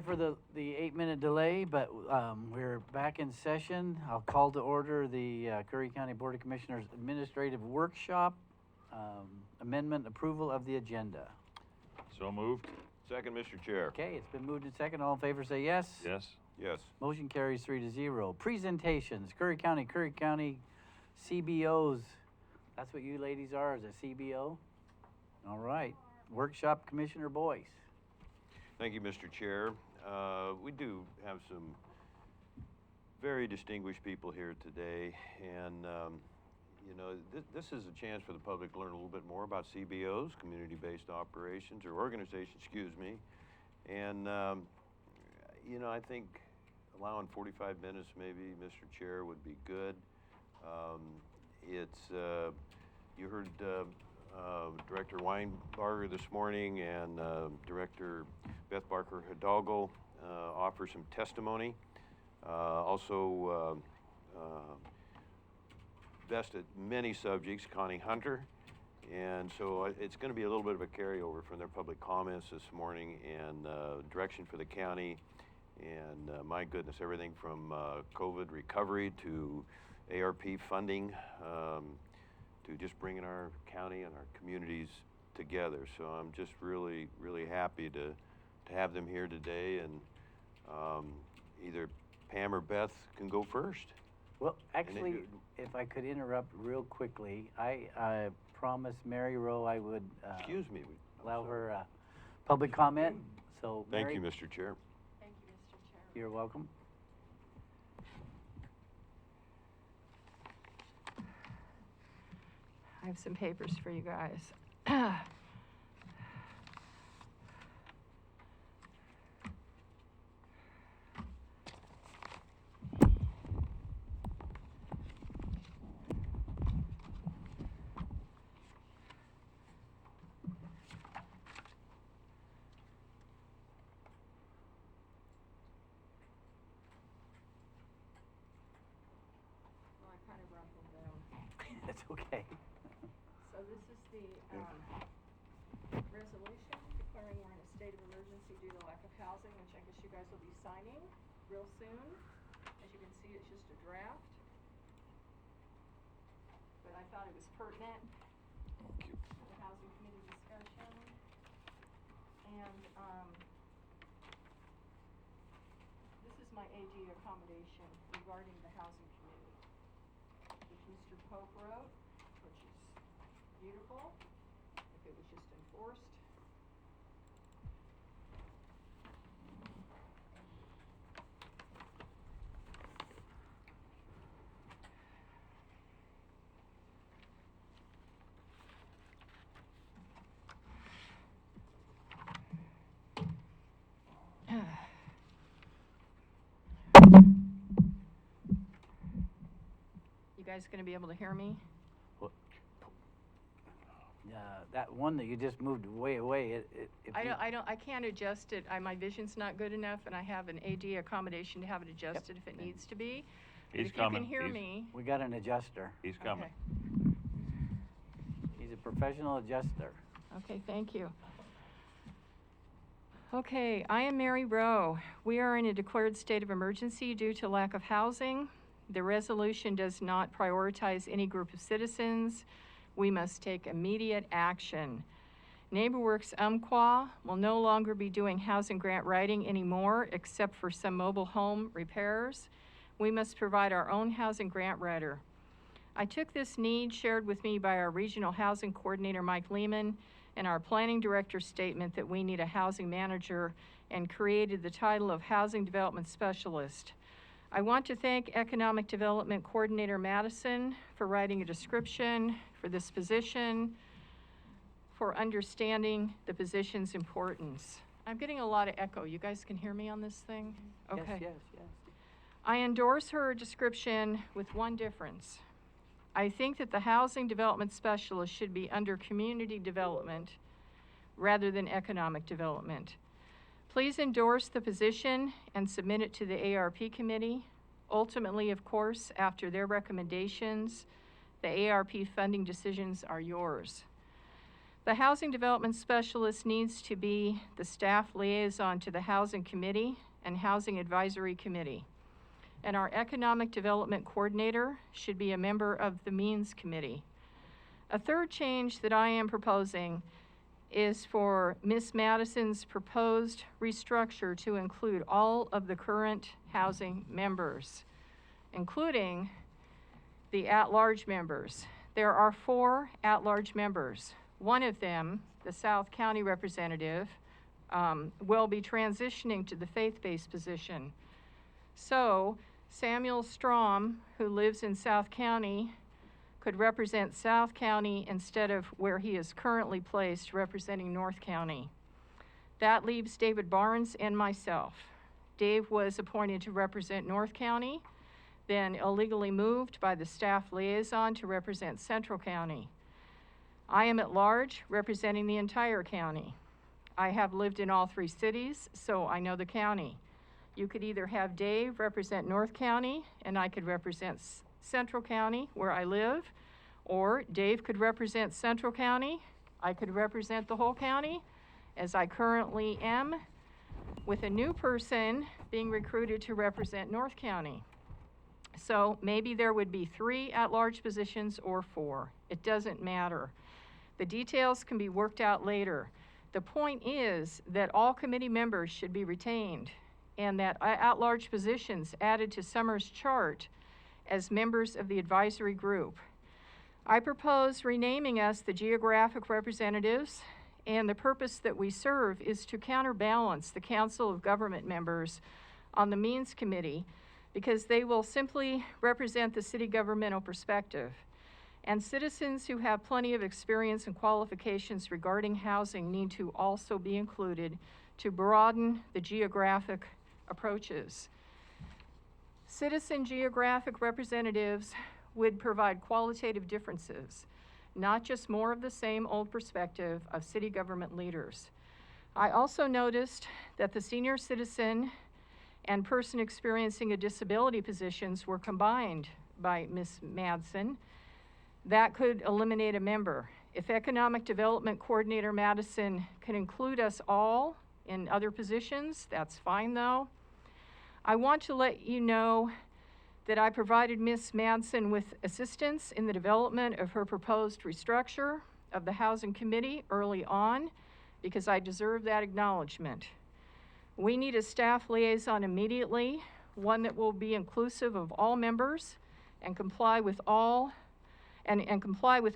for the 8-minute delay, but we're back in session. I'll call to order the Curry County Board of Commissioners Administrative Workshop, amendment approval of the agenda. So moved. Second, Mr. Chair. Okay, it's been moved and second. All in favor say yes. Yes. Yes. Motion carries 3-0. Presentations, Curry County CBOs. That's what you ladies are, is a CBO? All right. Workshop, Commissioner Boyce. Thank you, Mr. Chair. We do have some very distinguished people here today, and you know, this is a chance for the public to learn a little bit more about CBOs, community-based operations, or organizations, excuse me. And you know, I think allowing 45 minutes maybe, Mr. Chair, would be good. You heard Director Weinbarger this morning and Director Beth Barker Hidalgo offer some testimony. Also vested many subjects, Connie Hunter, and so it's going to be a little bit of a carryover from their public comments this morning and direction for the county, and my goodness, everything from COVID recovery to ARP funding, to just bringing our county and our communities together. So I'm just really, really happy to have them here today, and either Pam or Beth can go first. Well, actually, if I could interrupt real quickly, I promised Mary Rowe I would Excuse me. allow her public comment. So, Thank Mary, you, Mr. Chair. Thank you, Mr. Chair. you're welcome. I have some papers for you guys. Well, I kind of rumpled them. That's okay. So this is the resolution declaring we're in a state of emergency due to lack of housing, which I guess you guys will be signing real soon. As you can see, it's just a draft. But I thought it was pertinent Thank you. for the housing committee discussion. And this is my AG accommodation regarding the housing committee, which Mr. Pope wrote, which is beautiful, if it was just enforced. You guys gonna be able to hear me? That one that you just moved way away. If you- I can't adjust it. My vision's not good enough, and I have an AD accommodation to have it adjusted if it needs to be. But He's if coming. you can hear me. We got an adjuster. He's coming. Okay. He's a professional adjuster. Okay, thank you. Okay, I am Mary Rowe. We are in a declared state of emergency due to lack of housing. The resolution does not prioritize any group of citizens. We must take immediate action. NeighborWorks Umpqua will no longer be doing housing grant writing anymore, except for some mobile home repairs. We must provide our own housing grant writer. I took this need shared with me by our regional housing coordinator, Mike Lehman, and our planning director's statement that we need a housing manager, and created the title of Housing Development Specialist. I want to thank Economic Development Coordinator Madison for writing a description for this position, for understanding the position's importance. I'm getting a lot of echo. You guys can hear me on this thing? Okay. Yes. I endorse her description with one difference. I think that the housing development specialist should be under community development rather than economic development. Please endorse the position and submit it to the ARP committee. Ultimately, of course, after their recommendations, the ARP funding decisions are yours. The Housing Development Specialist needs to be the staff liaison to the Housing Committee and Housing Advisory Committee. And our Economic Development Coordinator should be a member of the Means Committee. A third change that I am proposing is for Ms. Madison's proposed restructure to include all of the current housing members, including the at-large members. There are 4 at-large members. One of them, the South County representative, will be transitioning to the faith-based position. So Samuel Strom, who lives in South County, could represent South County instead of where he is currently placed, representing North County. That leaves David Barnes and myself. Dave was appointed to represent North County, then illegally moved by the staff liaison to represent Central County. I am at large, representing the entire county. I have lived in all 3 cities, so I know the county. You could either have Dave represent North County, and I could represent Central County, where I live, or Dave could represent Central County, I could represent the whole county, as I currently am, with a new person being recruited to represent North County. So maybe there would be 3 at-large positions or 4. It doesn't matter. The details can be worked out later. The point is that all committee members should be retained and that at-large positions added to Summer's chart as members of the advisory group. I propose renaming us the geographic representatives, and the purpose that we serve is to counterbalance the Council of Government members on the Means Committee, because they will simply represent the city governmental perspective. And citizens who have plenty of experience and qualifications regarding housing need to also be included to broaden the geographic approaches. Citizen geographic representatives would provide qualitative differences, not just more of the same old perspective of city government leaders. I also noticed that the senior citizen and person experiencing a disability positions were combined by Ms. Madsen. That could eliminate a member. If Economic Development Coordinator Madison can include us all in other positions, that's fine though. I want to let you know that I provided Ms. Madsen with assistance in the development of her proposed restructure of the Housing Committee early on, because I deserve that acknowledgement. We need a staff liaison immediately, one that will be inclusive of all members and comply with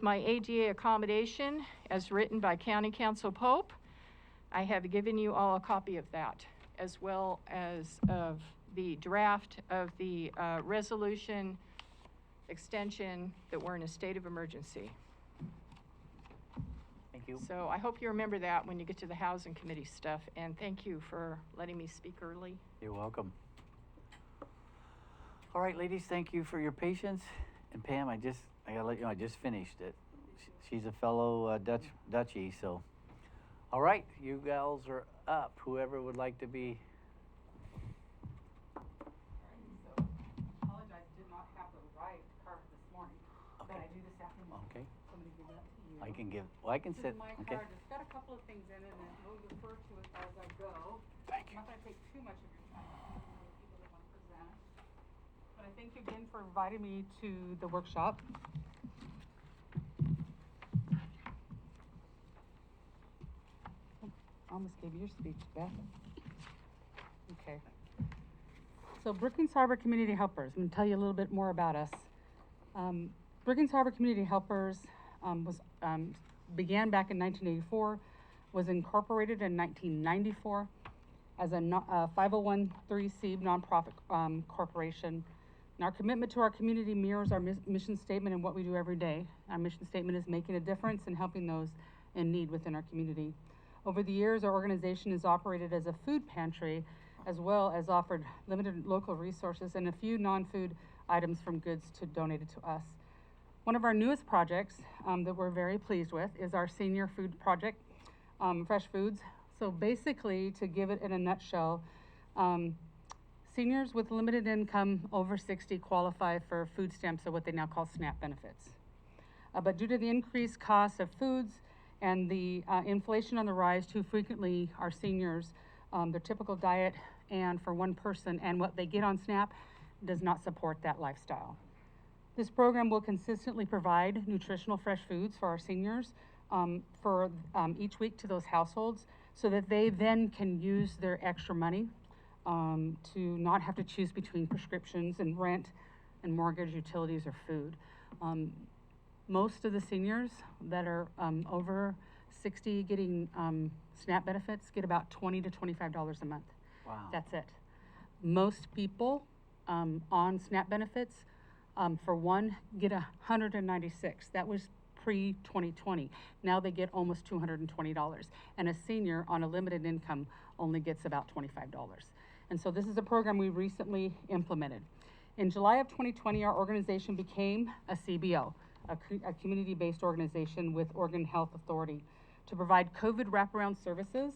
my ADA accommodation as written by County Council Pope. I have given you all a copy of that, as well as of the draft of the resolution extension that we're in a state of emergency. Thank you. So I hope you remember that when you get to the Housing Committee stuff, and thank you for letting me speak early. You're welcome. All right, ladies, thank you for your patience. And Pam, I gotta let you know, I just finished it. She's a fellow Dutchie, so. All right, you gals are up. Whoever would like to be. So, apologize, did not have the right card this morning, but Okay. I do this afternoon. Okay. So I'm gonna give that to you. I can This sit. is my Okay. card, it's got a couple of things in it, and we'll refer to it as I go. Thank I'm not gonna take too much of your time, I know the people that wanna present. But I thank you again for inviting me to the workshop. I almost gave your speech, Beth. Okay. So Brookings Harbor Community Helpers, I'm gonna tell you a little bit more about us. Brookings Harbor Community Helpers began back in 1984, was incorporated in 1994 as a 501(c) nonprofit corporation. And our commitment to our community mirrors our mission statement and what we do every day. Our mission statement is making a difference and helping those in need within our community. Over the years, our organization has operated as a food pantry, as well as offered limited local resources and a few non-food items from goods donated to us. One of our newest projects that we're very pleased with is our senior food project, Fresh Foods. So basically, to give it in a nutshell, seniors with limited income over 60 qualify for food stamps, or what they now call SNAP benefits. But due to the increased cost of foods And the inflation on the rise, too frequently our seniors, their typical diet and for one person and what they get on SNAP does not support that lifestyle. This program will consistently provide nutritional fresh foods for our seniors for each week to those households so that they then can use their extra money to not have to choose between prescriptions and rent and mortgage, utilities, or food. Most of the seniors that are over 60 getting SNAP benefits get about $20 to $25 a month. Wow. That's it. Most people on SNAP benefits, for one, get $196. That was pre-2020. Now they get almost $220. And a senior on a limited income only gets about $25. And so this is a program we recently implemented. In July of 2020, our organization became a CBO, a community-based organization with Oregon Health Authority to provide COVID wraparound services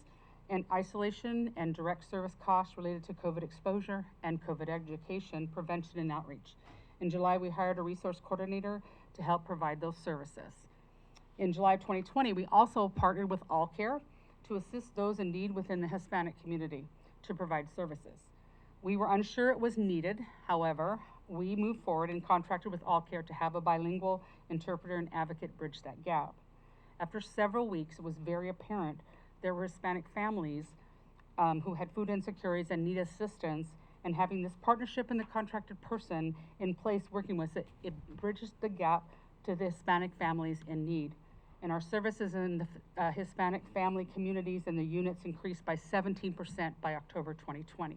and isolation and direct service costs related to COVID exposure and COVID education, prevention, and outreach. In July, we hired a resource coordinator to help provide those services. In July of 2020, we also partnered with All Care to assist those in need within the Hispanic community to provide services. We were unsure it was needed. However, we moved forward and contracted with All Care to have a bilingual interpreter and advocate bridge that gap. After several weeks, it was very apparent there were Hispanic families who had food insecurities and need assistance, and having this partnership and the contracted person in place working with it bridges the gap to the Hispanic families in need. And our services in the Hispanic family communities and the units increased by 17% by October 2020.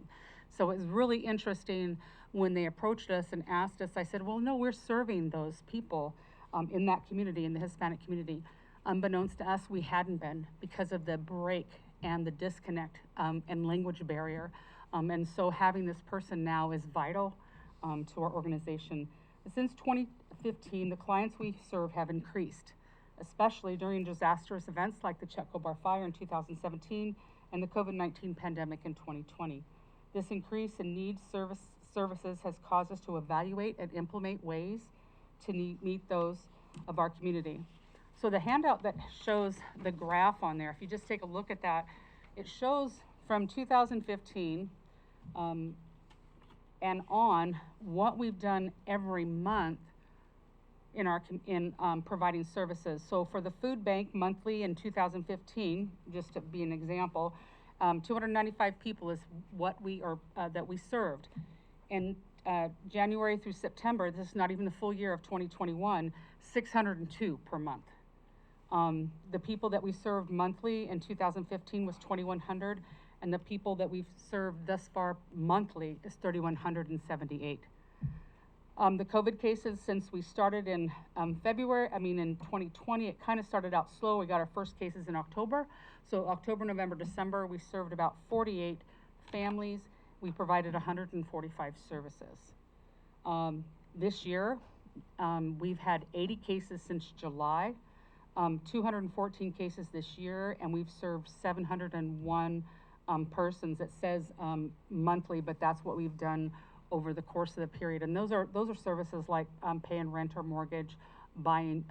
So it was really interesting when they approached us and asked us. I said, well, no, we're serving those people in that community, in the Hispanic community. Unbeknownst to us, we hadn't been because of the break and the disconnect and language barrier. And so having this person now is vital to our organization. Since 2015, the clients we serve have increased, especially during disastrous events like the Chetco Bar Fire in 2017 and the COVID-19 pandemic in 2020. This increase in services has caused us to evaluate and implement ways to meet those of our community. So the handout that shows the graph on there, if you just take a look at that, it shows from 2015 and on what we've done every month in providing services. So for the food bank monthly in 2015, just to be an example, 295 people is what we are that we served. In January through September, this is not even the full year of 2021, 602 per month. The people that we served monthly in 2015 was 2,100, and the people that we've served thus far monthly is 3,178. The COVID cases, since we started in in 2020, it kind of started out slow. We got our first cases in October. So October, November, December, we served about 48 families. We provided 145 services. This year, we've had 80 cases since July, 214 cases this year, and we've served 701 persons. It says monthly, but that's what we've done over the course of the period. And those are services like paying rent or mortgage, buying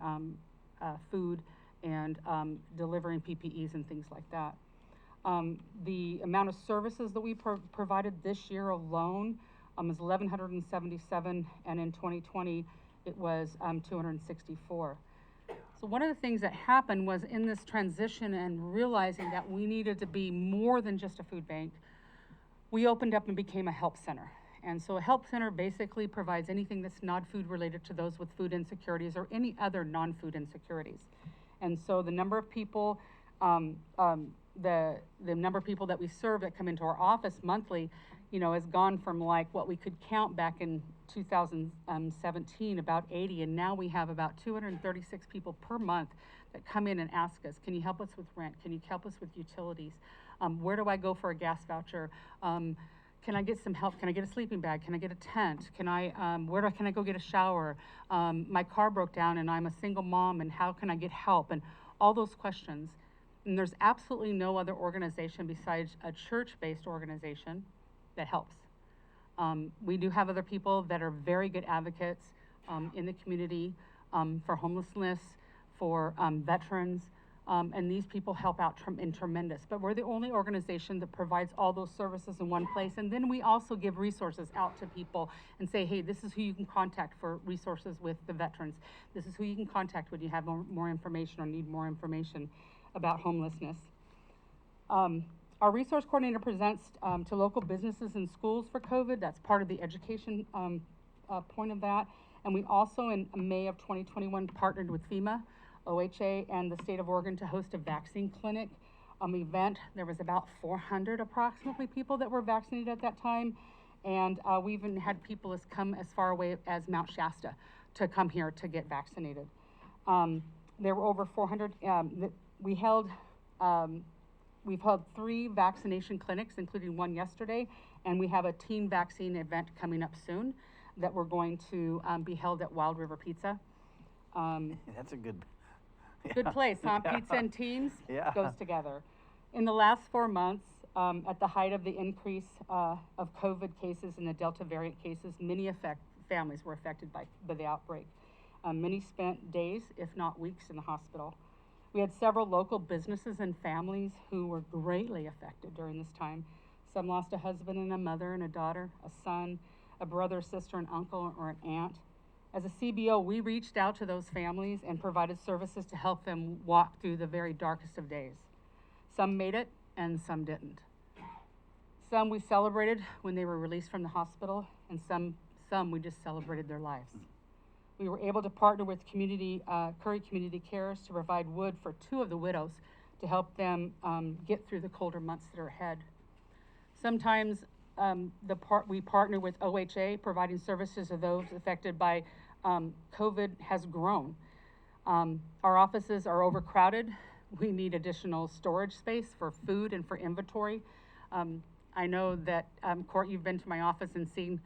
food, and delivering PPEs and things like that. The amount of services that we provided this year alone is 1,177, and in 2020 it was 264. So one of the things that happened was in this transition and realizing that we needed to be more than just a food bank, we opened up and became a help center. And so a help center basically provides anything that's not food related to those with food insecurities or any other non-food insecurities. And so the number of people, the number of people that we serve that come into our office monthly, has gone from like what we could count back in 2017, about 80, and now we have about 236 people per month that come in and ask us, can you help us with rent? Can you help us with utilities? Where do I go for a gas voucher? Can I get some help? Can I get a sleeping bag? Can I get a tent? Can I go get a shower? My car broke down and I'm a single mom, and how can I get help? And all those questions. And there's absolutely no other organization besides a church-based organization that helps. We do have other people that are very good advocates in the community for homelessness, for veterans, And these people help out in tremendous. But we're the only organization that provides all those services in one place. And then we also give resources out to people and say, hey, this is who you can contact for resources with the veterans. This is who you can contact when you have more information or need more information about homelessness. Our resource coordinator presents to local businesses and schools for COVID. That's part of the education point of that. And we also, in May of 2021, partnered with FEMA, OHA, and the state of Oregon to host a vaccine clinic event. There was about 400 approximately people that were vaccinated at that time. And we even had people come as far away as Mount Shasta to come here to get vaccinated. There were over 400, we've held 3 vaccination clinics, including one yesterday, and we have a team vaccine event coming up soon that we're going to be held at Wild River Pizza. That's a good Place, huh? Pizza and teams Yeah. goes together. In the last 4 months, at the height of the increase of COVID cases and the Delta variant cases, many families were affected by the outbreak. Many spent days, if not weeks, in the hospital. We had several local businesses and families who were greatly affected during this time. Some lost a husband and a mother and a daughter, a son, a brother, sister, an uncle, or an aunt. As a CBO, we reached out to those families and provided services to help them walk through the very darkest of days. Some made it and some didn't. Some we celebrated when they were released from the hospital, and some we just celebrated their lives. We were able to partner with Curry Community Cares to provide wood for 2 of the widows to help them get through the colder months that are ahead. Sometimes we partner with OHA, providing services to those affected by COVID has grown. Our offices are overcrowded. We need additional storage space for food and for inventory. I know that, Court, you've been to my office and seen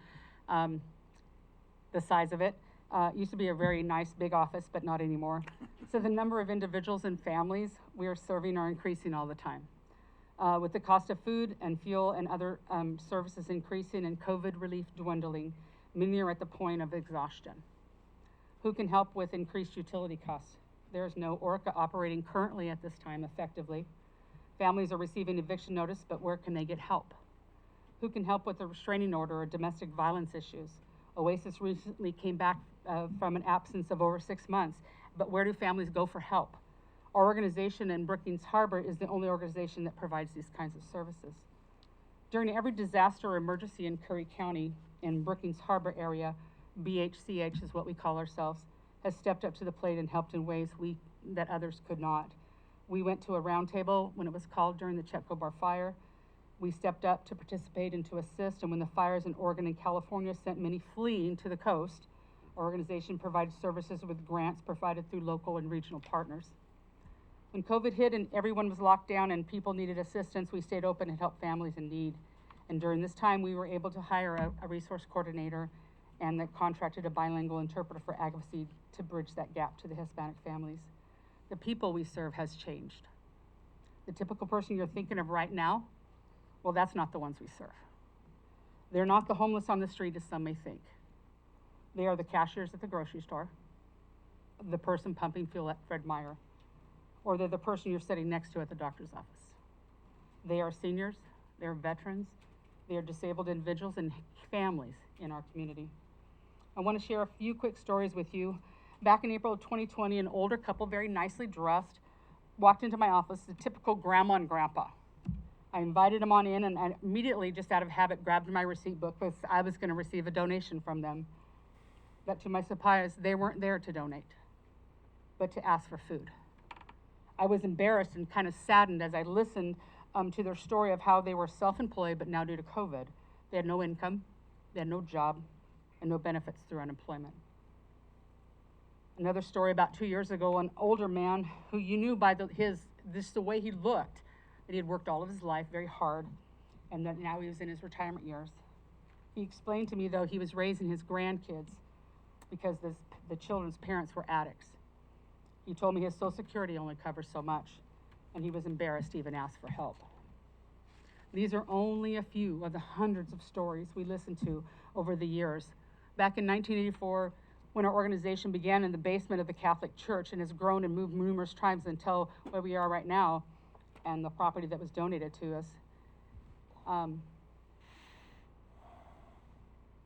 the size of it. It used to be a very nice big office, but not anymore. So the number of individuals and families we are serving are increasing all the time. With the cost of food and fuel and other services increasing and COVID relief dwindling, many are at the point of exhaustion. Who can help with increased utility costs? There is no ORCA operating currently at this time effectively. Families are receiving eviction notice, but where can they get help? Who can help with a restraining order or domestic violence issues? OASIS recently came back from an absence of over 6 months, but where do families go for help? Our organization in Brookings Harbor is the only organization that provides these kinds of services. During every disaster or emergency in Curry County, in Brookings Harbor area, BHCH is what we call ourselves, has stepped up to the plate and helped in ways that others could not. We went to a roundtable when it was called during the Chetco Bar fire. We stepped up to participate and to assist, and when the fires in Oregon and California sent many fleeing to the coast, our organization provided services with grants provided through local and regional partners. When COVID hit and everyone was locked down and people needed assistance, we stayed open and helped families in need. And during this time, we were able to hire a resource coordinator and that contracted a bilingual interpreter for advocacy to bridge that gap to the Hispanic families. The people we serve has changed. The typical person you're thinking of right now, well, that's not the ones we serve. They're not the homeless on the street as some may think. They are the cashiers at the grocery store, the person pumping fuel at Fred Meyer, or they're the person you're sitting next to at the doctor's office. They are seniors, they're veterans, they are disabled individuals and families in our community. I want to share a few quick stories with you. Back in April of 2020, an older couple, very nicely dressed, walked into my office, the typical grandma and grandpa. I invited them on in, and I immediately, just out of habit, grabbed my receipt book because I was going to receive a donation from them. But to my surprise, they weren't there to donate, but to ask for food. I was embarrassed and kind of saddened as I listened to their story of how they were self-employed, but now due to COVID, they had no income, they had no job, and no benefits through unemployment. Another story about 2 years ago, an older man who you knew by the way he looked, that he had worked all of his life very hard, and that now he was in his retirement years. He explained to me, though, he was raising his grandkids because the children's parents were addicts. He told me his Social Security only covers so much, and he was embarrassed to even ask for help. These are only a few of the hundreds of stories we listened to over the years. Back in 1984, when our organization began in the basement of the Catholic Church and has grown and moved numerous times until where we are right now and the property that was donated to us.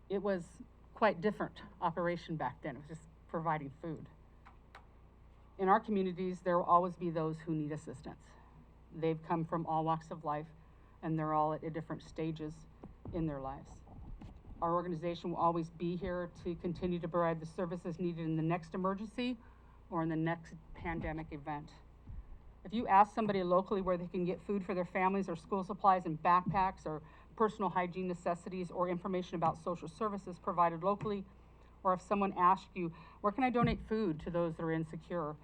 It was quite different operation back then. It was just providing food. In our communities, there will always be those who need assistance. They've come from all walks of life, and they're all at different stages in their lives. Our organization will always be here to continue to provide the services needed in the next emergency or in the next pandemic event. If you ask somebody locally where they can get food for their families or school supplies and backpacks or personal hygiene necessities or information about social services provided locally, or if someone asks you, where can I donate food to those that are insecure?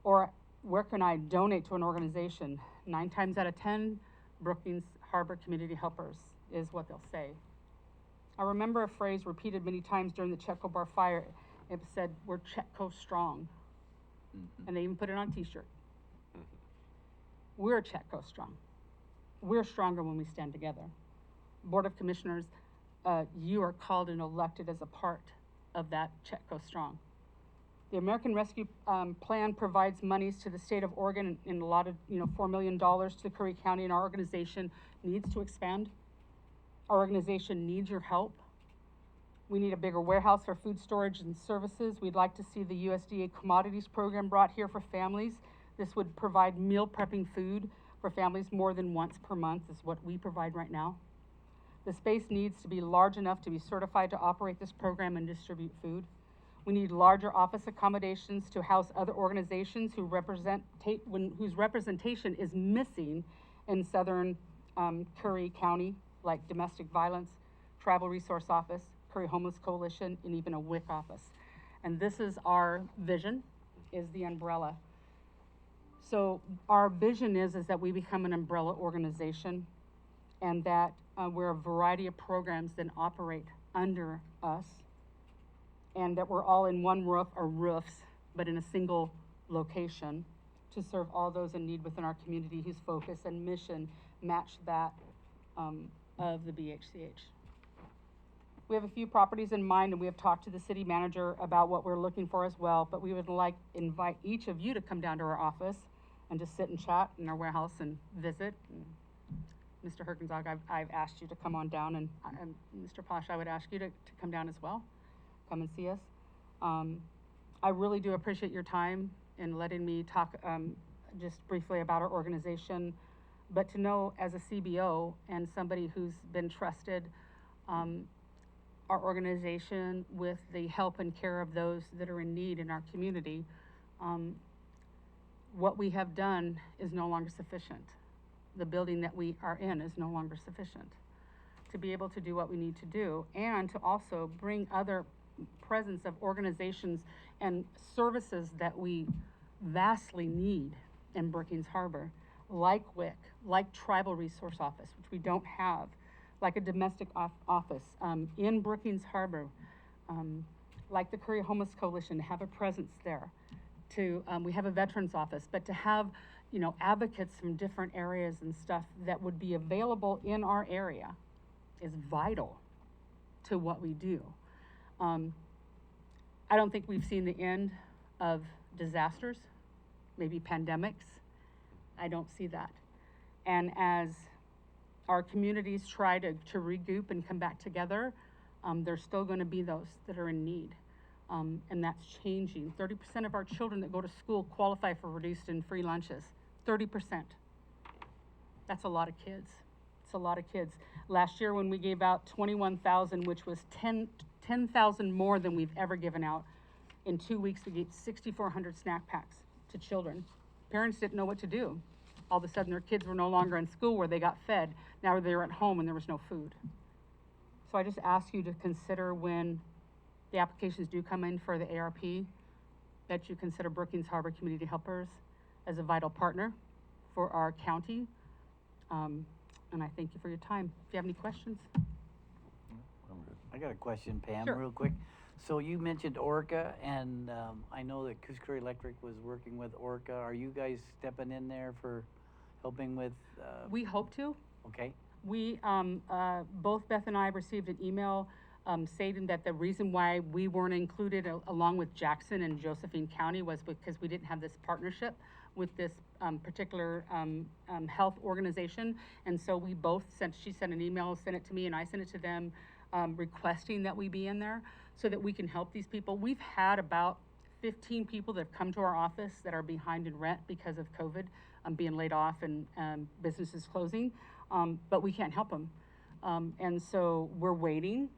Or where can I donate to an organization? 9 times out of 10, Brookings Harbor Community Helpers is what they'll say. I remember a phrase repeated many times during the Chetco Bar fire. It said, we're Chetco strong. Mhm. And they even put it on a t-shirt. We're Chetco strong. We're stronger when we stand together. Board of Commissioners, you are called and elected as a part of that Chetco strong. The American Rescue Plan provides monies to the state of Oregon in a lot of, $4 million to Curry County, and our organization needs to expand. Our organization needs your help. We need a bigger warehouse for food storage and services. We'd like to see the USDA commodities program brought here for families. This would provide meal prepping food for families more than once per month, is what we provide right now. The space needs to be large enough to be certified to operate this program and distribute food. We need larger office accommodations to house other organizations whose representation is missing in southern Curry County, like Domestic Violence, Tribal Resource Office, Curry Homeless Coalition, and even a WIC office. And this is our vision, is the umbrella. So our vision is that we become an umbrella organization, and that we're a variety of programs that operate under us, and that we're all in one roof or roofs, but in a single location to serve all those in need within our community whose focus and mission match that of the BHCH. We have a few properties in mind, and we have talked to the city manager about what we're looking for as well, but we would like to invite each of you to come down to our office and just sit and chat in our warehouse and visit. And Mr. Herkenzog, I've asked you to come on down, and Mr. Posh, I would ask you to come down as well. Come and see us. I really do appreciate your time in letting me talk just briefly about our organization, but to know as a CBO and somebody who's been trusted our organization with the help and care of those that are in need in our community, what we have done is no longer sufficient. The building that we are in is no longer sufficient to be able to do what we need to do, and to also bring other presence of organizations and services that we vastly need in Brookings Harbor, like WIC, like Tribal Resource Office, which we don't have, like a domestic office in Brookings Harbor, like the Curry Homeless Coalition, to have a presence there. We have a veterans office, but to have advocates from different areas and stuff that would be available in our area is vital to what we do. I don't think we've seen the end of disasters, maybe pandemics. I don't see that. And as our communities try to regroup and come back together, there's still going to be those that are in need. And that's changing. 30% of our children that go to school qualify for reduced and free lunches. 30%. That's a lot of kids. It's a lot of kids. Last year when we gave out 21,000, which was 10,000 more than we've ever given out, in 2 weeks we gave 6,400 snack packs to children. Parents didn't know what to do. All of a sudden their kids were no longer in school where they got fed. Now they were at home and there was no food. So I just ask you to consider, when the applications do come in for the ARP, that you consider Brookings Harbor Community Helpers as a vital partner for our county. And I thank you for your time. If you have any questions. I'm good. I got a question, Pam, Sure. real quick. So you mentioned Orca, and I know that Coos Curry Electric was working with Orca. Are you guys stepping in there for helping with? We hope to. Okay. We, both Beth and I received an email stating that the reason why we weren't included along with Jackson and Josephine County was because we didn't have this partnership with this particular health organization. And so we both she sent an email, sent it to me, and I sent it to them, requesting that we be in there so that we can help these people. We've had about 15 people that have come to our office that are behind in rent because of COVID, being laid off and businesses closing, but we can't help them. And so we're waiting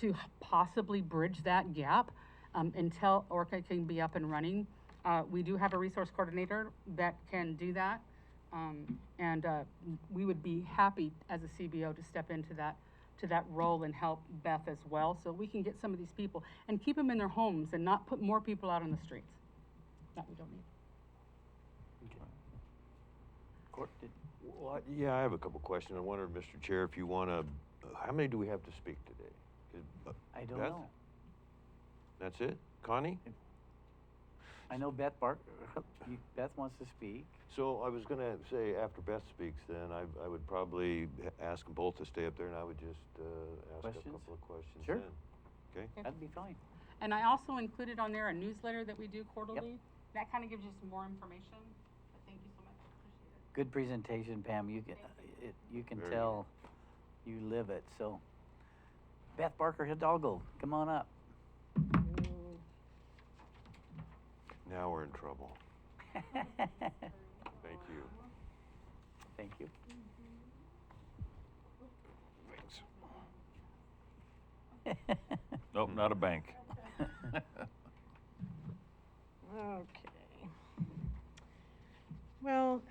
to possibly bridge that gap until Orca can be up and running. We do have a resource coordinator that can do that, and we would be happy as a CBO to step into that role and help Beth as well, so we can get some of these people and keep them in their homes and not put more people out on the streets that we don't need. Okay. Court, Well, yeah, I have a couple questions. I wondered, Mr. Chair, if you want to, how many do we have to speak today? I don't Beth? know. That's it? Connie? I know Beth Beth wants to speak. So I was going to say, after Beth speaks, then I would probably ask them both to stay up there, and I would just ask Questions? a couple of questions Sure. then. Okay? That'd be fine. And I also included on there a newsletter that we do quarterly. That kind of gives you some more information. But thank you so much. Appreciate it. Good presentation, Pam. You can Very tell you live it. So, Beth Barker Hidalgo, come on up. Now we're in trouble. Thank you. Thank you. Thanks. Nope, not a bank. Okay. Well,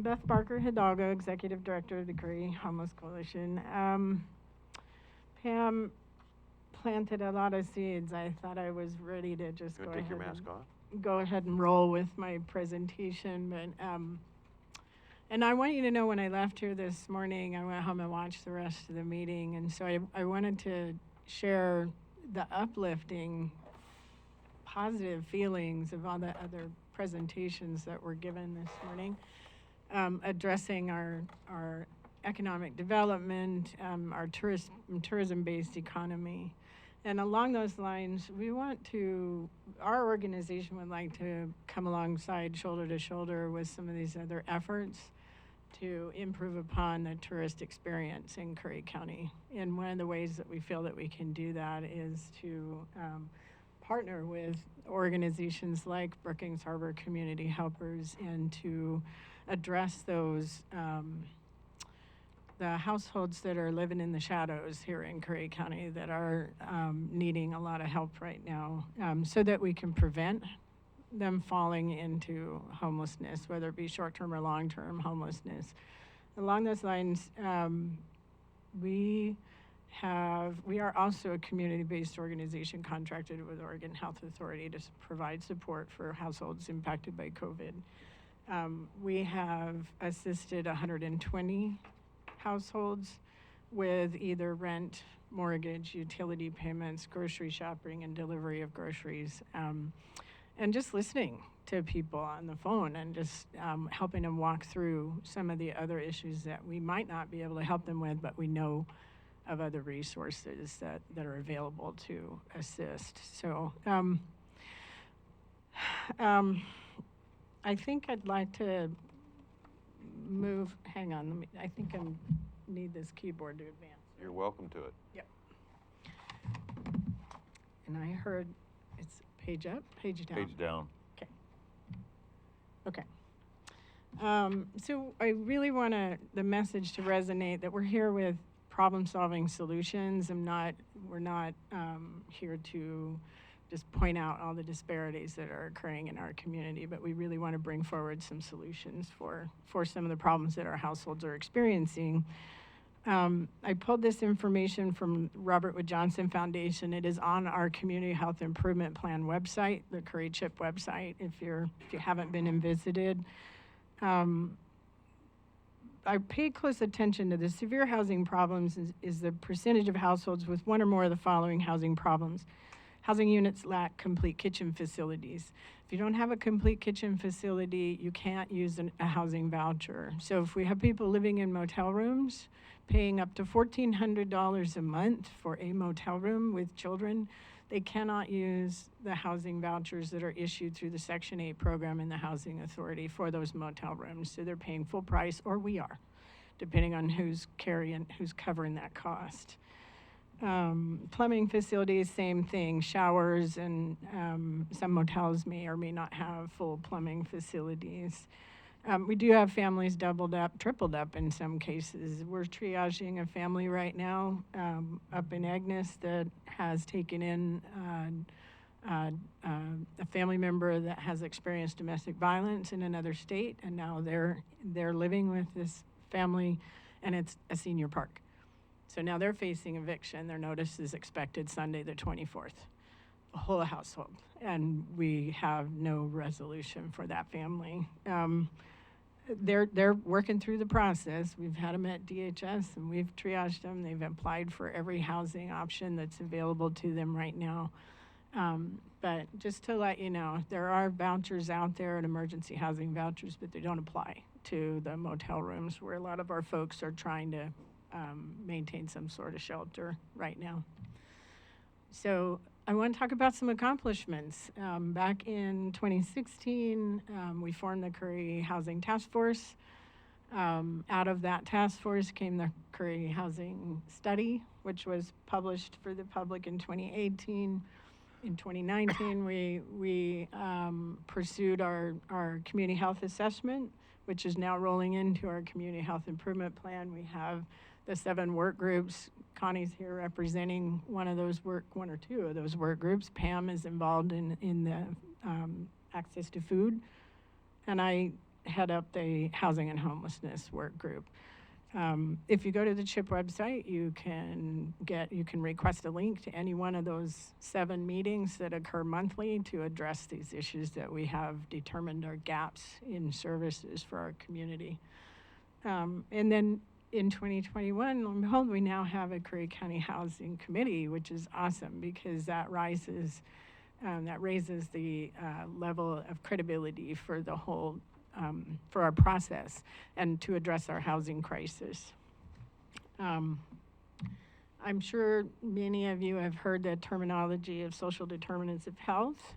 Beth Barker Hidalgo, Executive Director of the Curry Homeless Coalition. Pam planted a lot of seeds. I thought I was ready to just You go want to take ahead, your mask off? go ahead and roll with my presentation. But and I want you to know, when I left here this morning, I went home and watched the rest of the meeting, and so I wanted to share the uplifting, positive feelings of all the other presentations that were given this morning, addressing our economic development, our tourism-based economy. And along those lines, our organization would like to come alongside shoulder to shoulder with some of these other efforts to improve upon the tourist experience in Curry County. And one of the ways that we feel that we can do that is to partner with organizations like Brookings Harbor Community Helpers, and to address those the households that are living in the shadows here in Curry County that are needing a lot of help right now, so that we can prevent them falling into homelessness, whether it be short-term or long-term homelessness. Along those lines, we are also a community-based organization contracted with Oregon Health Authority to provide support for households impacted by COVID. We have assisted 120 households with either rent, mortgage, utility payments, grocery shopping, and delivery of groceries. And just listening to people on the phone and just helping them walk through some of the other issues that we might not be able to help them with, but we know of other resources that are available to assist. So I think I'd like to move, hang on, I think I need this keyboard to advance. You're welcome to it. Yep. And I heard it's page up, page down. Page down. Okay. So I really want the message to resonate that we're here with problem-solving solutions. We're not here to just point out all the disparities that are occurring in our community, but we really want to bring forward some solutions for some of the problems that our households are experiencing. I pulled this information from Robert Wood Johnson Foundation. It is on our Community Health Improvement Plan website, the Curry CHIP website, if you haven't been and visited. I paid close attention to the severe housing problems is the percentage of households with one or more of the following housing problems. Housing units lack complete kitchen facilities. If you don't have a complete kitchen facility, you can't use a housing voucher. So if we have people living in motel rooms, paying up to $1,400 a month for a motel room with children. They cannot use the housing vouchers that are issued through the Section 8 program in the Housing Authority for those motel rooms. So they're paying full price, or we are, depending on who's covering that cost. Plumbing facilities, same thing, showers, and some motels may or may not have full plumbing facilities. We do have families doubled up, tripled up in some cases. We're triaging a family right now up in Agnes that has taken in a family member that has experienced domestic violence in another state, and now they're living with this family, and it's a senior park. So now they're facing eviction. Their notice is expected Sunday the 24th. A whole household, and we have no resolution for that family. They're working through the process. We've had them at DHS, and we've triaged them. They've applied for every housing option that's available to them right now. But just to let you know, there are vouchers out there and emergency housing vouchers, but they don't apply to the motel rooms where a lot of our folks are trying to maintain some sort of shelter right now. So I want to talk about some accomplishments. Back in 2016, we formed the Curry Housing Task Force. Out of that task force came the Curry Housing Study, which was published for the public in 2018. In 2019, we pursued our community health assessment, which is now rolling into our community health improvement plan. We have the 7 work groups. Connie's here representing one or two of those work groups. Pam is involved in the access to food, and I head up the housing and homelessness work group. If you go to the CHIP website, you can request a link to any one of those 7 meetings that occur monthly to address these issues that we have determined are gaps in services for our community. And then in 2021, lo and behold, we now have a Curry County Housing Committee, which is awesome because that raises the level of credibility for the whole, for our process and to address our housing crisis. I'm sure many of you have heard the terminology of social determinants of health.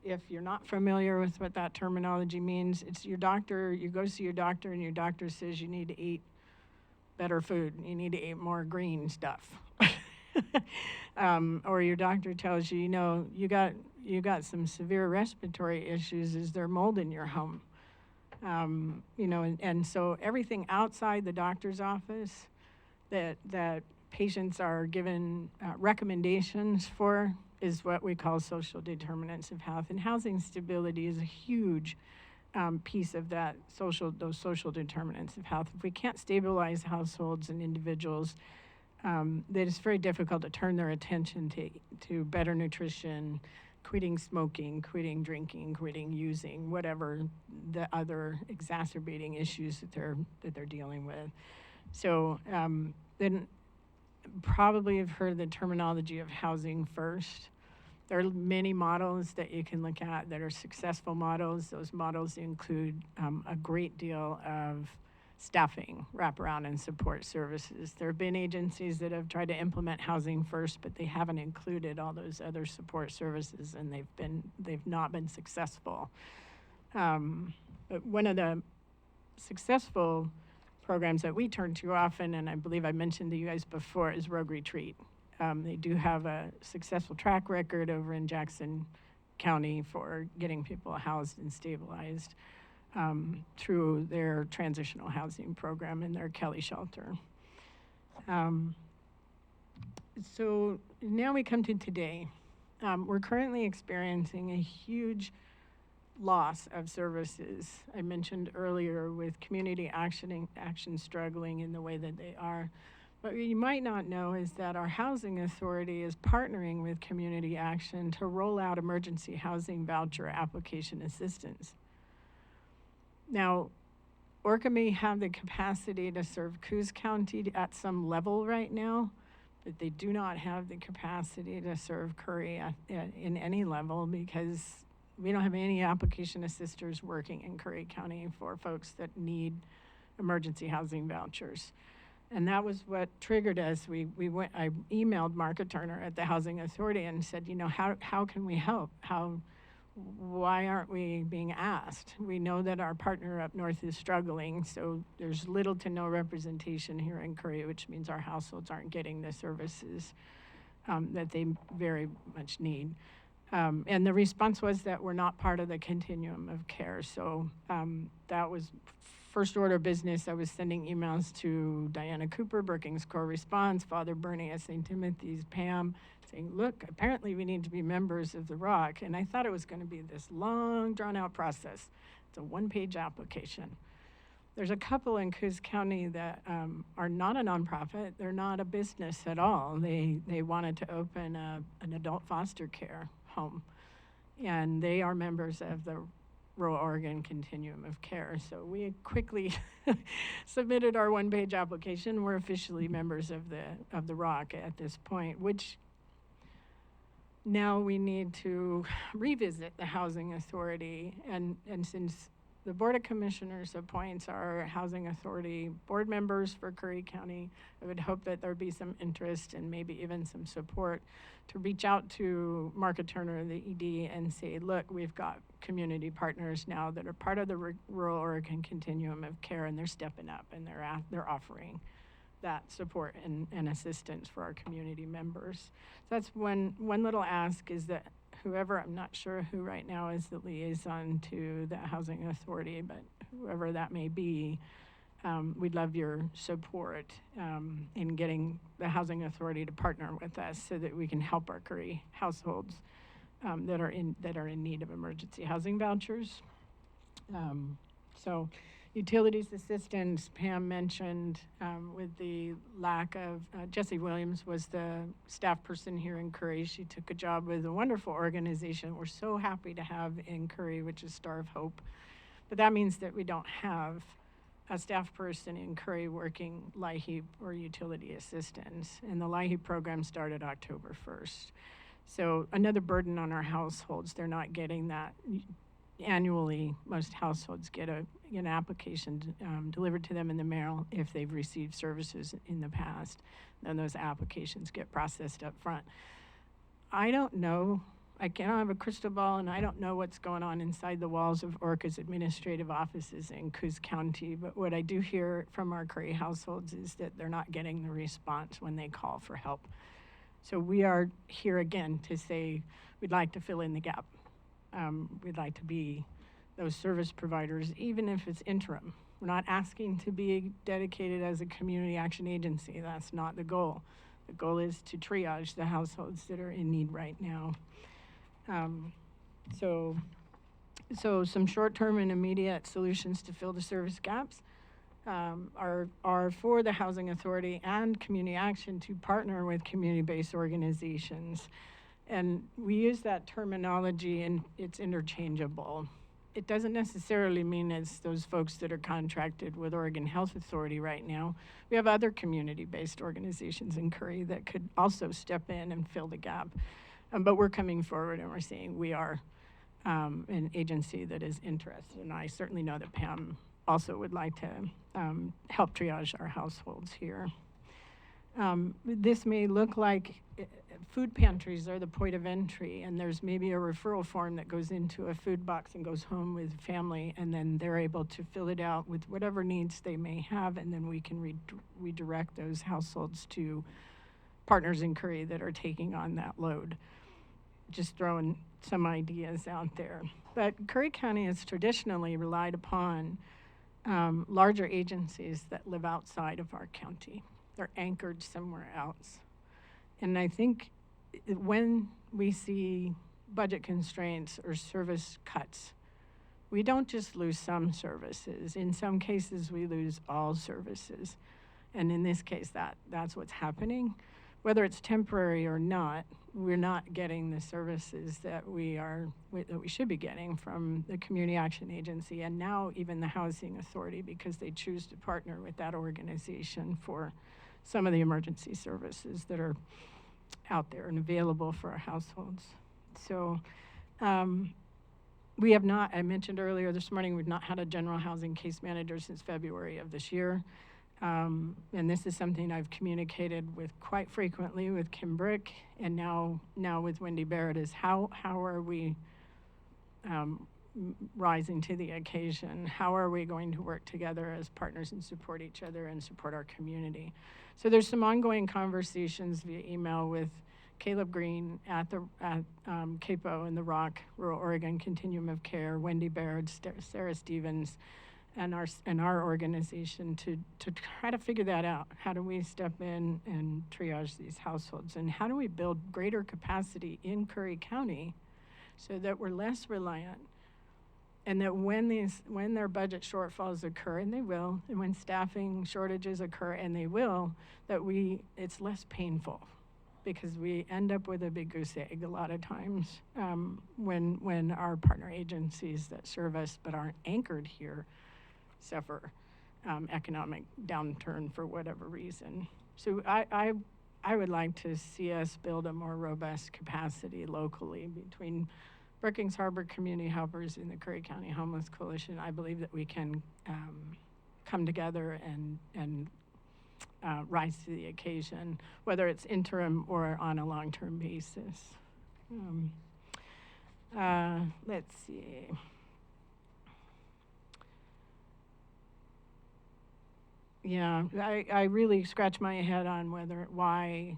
If you're not familiar with what that terminology means, it's your doctor, you go see your doctor and your doctor says you need to eat better food, you need to eat more green stuff. Or your doctor tells you, you got some severe respiratory issues, is there mold in your home? And so everything outside the doctor's office that patients are given recommendations for is what we call social determinants of health. And housing stability is a huge piece of that those social determinants of health. If we can't stabilize households and individuals, then it's very difficult to turn their attention to better nutrition, quitting smoking, quitting drinking, quitting using, whatever the other exacerbating issues that they're dealing with. So then probably have heard the terminology of housing first. There are many models that you can look at that are successful models. Those models include a great deal of staffing, wraparound, and support services. There have been agencies that have tried to implement housing first, but they haven't included all those other support services, and they've not been successful. But one of the successful programs that we turn to often, and I believe I mentioned to you guys before, is Rogue Retreat. They do have a successful track record over in Jackson County for getting people housed and stabilized through their transitional housing program and their Kelly shelter. So now we come to today. We're currently experiencing a huge loss of services. I mentioned earlier with community action struggling in the way that they are. What you might not know is that our housing authority is partnering with community action to roll out emergency housing voucher application assistance. Now, Orca may have the capacity to serve Coos County at some level right now, but they do not have the capacity to serve Curry in any level because we don't have any application assisters working in Curry County for folks that need emergency housing vouchers. And that was what triggered us. I emailed Marka Turner at the Housing Authority and said, you know, how can we help? Why aren't we being asked? We know that our partner up north is struggling, so there's little to no representation here in Curry, which means our households aren't getting the services that they very much need. And the response was that we're not part of the continuum of care. So that was first order of business. I was sending emails to Diana Cooper, Brookings Core Response, Father Bernie at St. Timothy's, Pam, saying, look, apparently we need to be members of the ROC. And I thought it was going to be this long, drawn-out process. It's a one-page application. There's a couple in Coos County that are not a nonprofit. They're not a business at all. They wanted to open an adult foster care home. And they are members of the Rural Oregon Continuum of Care. So we quickly submitted our one-page application. We're officially members of the ROC at this point, which now we need to revisit the Housing Authority. And since the Board of Commissioners appoints our Housing Authority board members for Curry County, I would hope that there'd be some interest and maybe even some support to reach out to Marka Turner, the ED, and say, look, we've got community partners now that are part of the Rural Oregon Continuum of Care, and they're stepping up and they're offering that support and assistance for our community members. So that's one little ask, is that whoever, I'm not sure who right now is the liaison to the Housing Authority, but whoever that may be, we'd love your support in getting the Housing Authority to partner with us so that we can help our Curry households that are in need of emergency housing vouchers. So utilities assistance, Pam mentioned, with the lack of, Jessie Williams was the staff person here in Curry. She took a job with a wonderful organization we're so happy to have in Curry, which is Star of Hope. But that means that we don't have a staff person in Curry working LIHEAP or utility assistance. And the LIHEAP program started October 1st. So another burden on our households. They're not getting that. Annually, most households get an application delivered to them in the mail if they've received services in the past. Then those applications get processed up front. I don't know. I don't have a crystal ball, and I don't know what's going on inside the walls of ORCA's administrative offices in Coos County, but what I do hear from our Curry households is that they're not getting the response when they call for help. So we are here again to say we'd like to fill in the gap. We'd like to be those service providers, even if it's interim. We're not asking to be dedicated as a community action agency. That's not the goal. The goal is to triage the households that are in need right now. So some short-term and immediate solutions to fill the service gaps are for the Housing Authority and Community Action to partner with community-based organizations. And we use that terminology, and it's interchangeable. It doesn't necessarily mean it's those folks that are contracted with Oregon Health Authority right now. We have other community-based organizations in Curry that could also step in and fill the gap. But we're coming forward and we're saying we are an agency that is interested. And I certainly know that Pam also would like to help triage our households here. This may look like food pantries are the point of entry, and there's maybe a referral form that goes into a food box and goes home with family, and then they're able to fill it out with whatever needs they may have, and then we can redirect those households to partners in Curry that are taking on that load. Just throwing some ideas out there. But Curry County has traditionally relied upon larger agencies that live outside of our county. They're anchored somewhere else. And I think when we see budget constraints or service cuts, we don't just lose some services. In some cases, we lose all services. And in this case, that's what's happening. Whether it's temporary or not, we're not getting the services that we should be getting from the Community Action Agency and now even the Housing Authority, because they choose to partner with that organization for some of the emergency services that are out there and available for our households. So We have not, I mentioned earlier this morning, we've not had a general housing case manager since February of this year. And this is something I've communicated with quite frequently with Kim Brick and now with Wendy Barrett is how are we rising to the occasion? How are we going to work together as partners and support each other and support our community? So there's some ongoing conversations via email with Caleb Green at CAPO in the Rock, Rural Oregon Continuum of Care, Wendy Baird, Sarah Stevens, and our organization to try to figure that out. How do we step in and triage these households? And how do we build greater capacity in Curry County so that we're less reliant and that when their budget shortfalls occur, and they will, and when staffing shortages occur, and they will, that it's less painful. Because we end up with a big goose egg a lot of times when our partner agencies that serve us but aren't anchored here suffer economic downturn for whatever reason. So I would like to see us build a more robust capacity locally between Brookings Harbor Community Helpers and the Curry County Homeless Coalition. I believe that we can come together and rise to the occasion, whether it's interim or on a long-term basis. Let's see. Yeah, I really scratch my head on why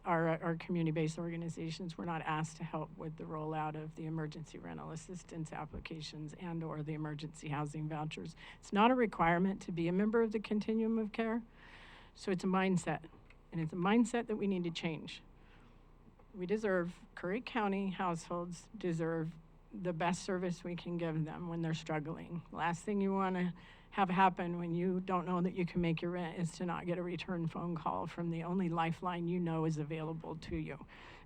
our community-based organizations were not asked to help with the rollout of the emergency rental assistance applications and or the emergency housing vouchers. It's not a requirement to be a member of the continuum of care. So it's a mindset, and it's a mindset that we need to change. Curry County households deserve the best service we can give them when they're struggling. The last thing you want to have happen when you don't know that you can make your rent is to not get a return phone call from the only lifeline you know is available to you.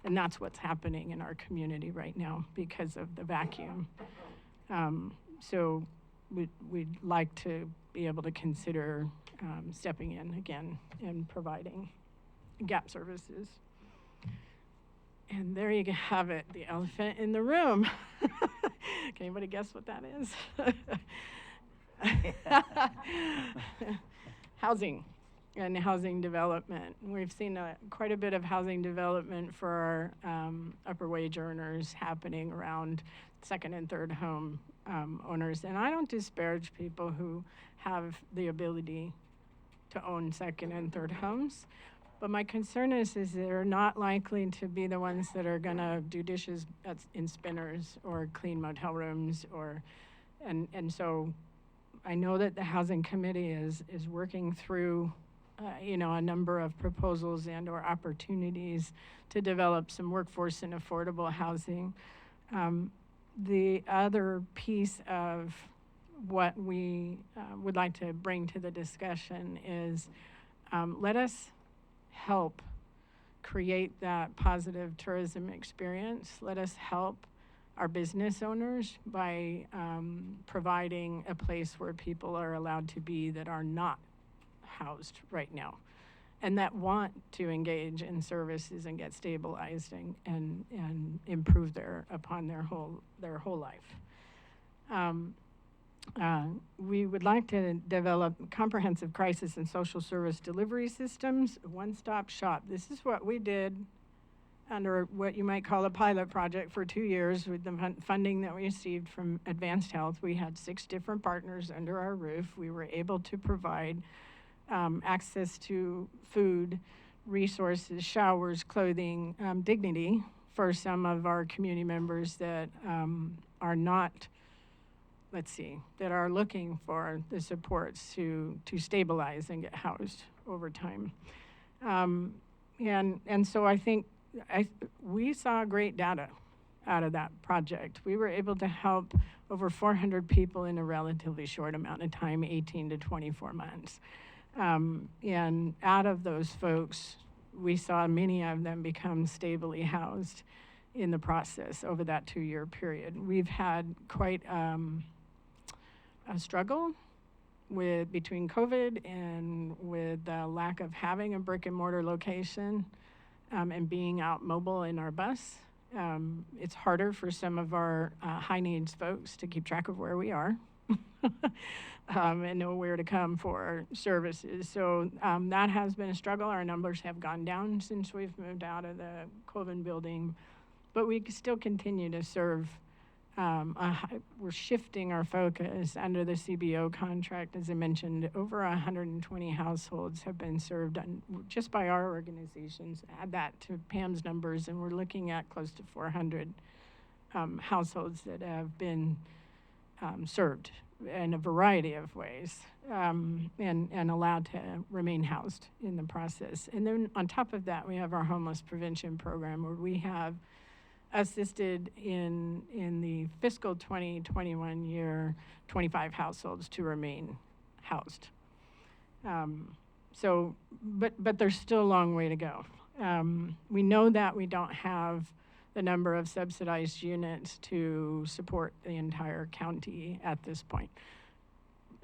And that's what's happening in our community right now because of the vacuum. So we'd like to be able to consider stepping in again and providing gap services. And there you have it, the elephant in the room. Can anybody guess what that is? Housing and housing development. We've seen quite a bit of housing development for our upper wage earners happening around second and third home owners. And I don't disparage people who have the ability to own second and third homes. But my concern is they're not likely to be the ones that are gonna do dishes in spinners or clean motel rooms and so I know that the housing committee is working through a number of proposals and or opportunities to develop some workforce and affordable housing. The other piece of what we would like to bring to the discussion is let us help create that positive tourism experience. Let us help our business owners by providing a place where people are allowed to be that are not housed right now and that want to engage in services and get stabilized and improve upon their whole life. We would like to develop comprehensive crisis and social service delivery systems, one-stop shop. This is what we did under what you might call a pilot project for 2 years with the funding that we received from Advanced Health. We had 6 different partners under our roof. We were able to provide access to food, resources, showers, clothing, dignity for some of our community members that are not, that are looking for the supports to stabilize and get housed over time. And so I think we saw great data out of that project. We were able to help over 400 people in a relatively short amount of time, 18 to 24 months. And out of those folks, we saw many of them become stably housed in the process over that 2-year period. We've had quite a struggle between COVID and with the lack of having a brick and mortar location and being out mobile in our bus It's harder for some of our high needs folks to keep track of where we are and know where to come for services. So that has been a struggle. Our numbers have gone down since we've moved out of the Colvin building, but we still continue to serve. We're shifting our focus under the CBO contract. As I mentioned, over 120 households have been served just by our organizations. Add that to Pam's numbers, and we're looking at close to 400 households that have been served in a variety of ways and allowed to remain housed in the process. And then on top of that, we have our homeless prevention program, where we have assisted in the fiscal 2021 year 25 households to remain housed. But there's still a long way to go. We know that we don't have the number of subsidized units to support the entire county at this point.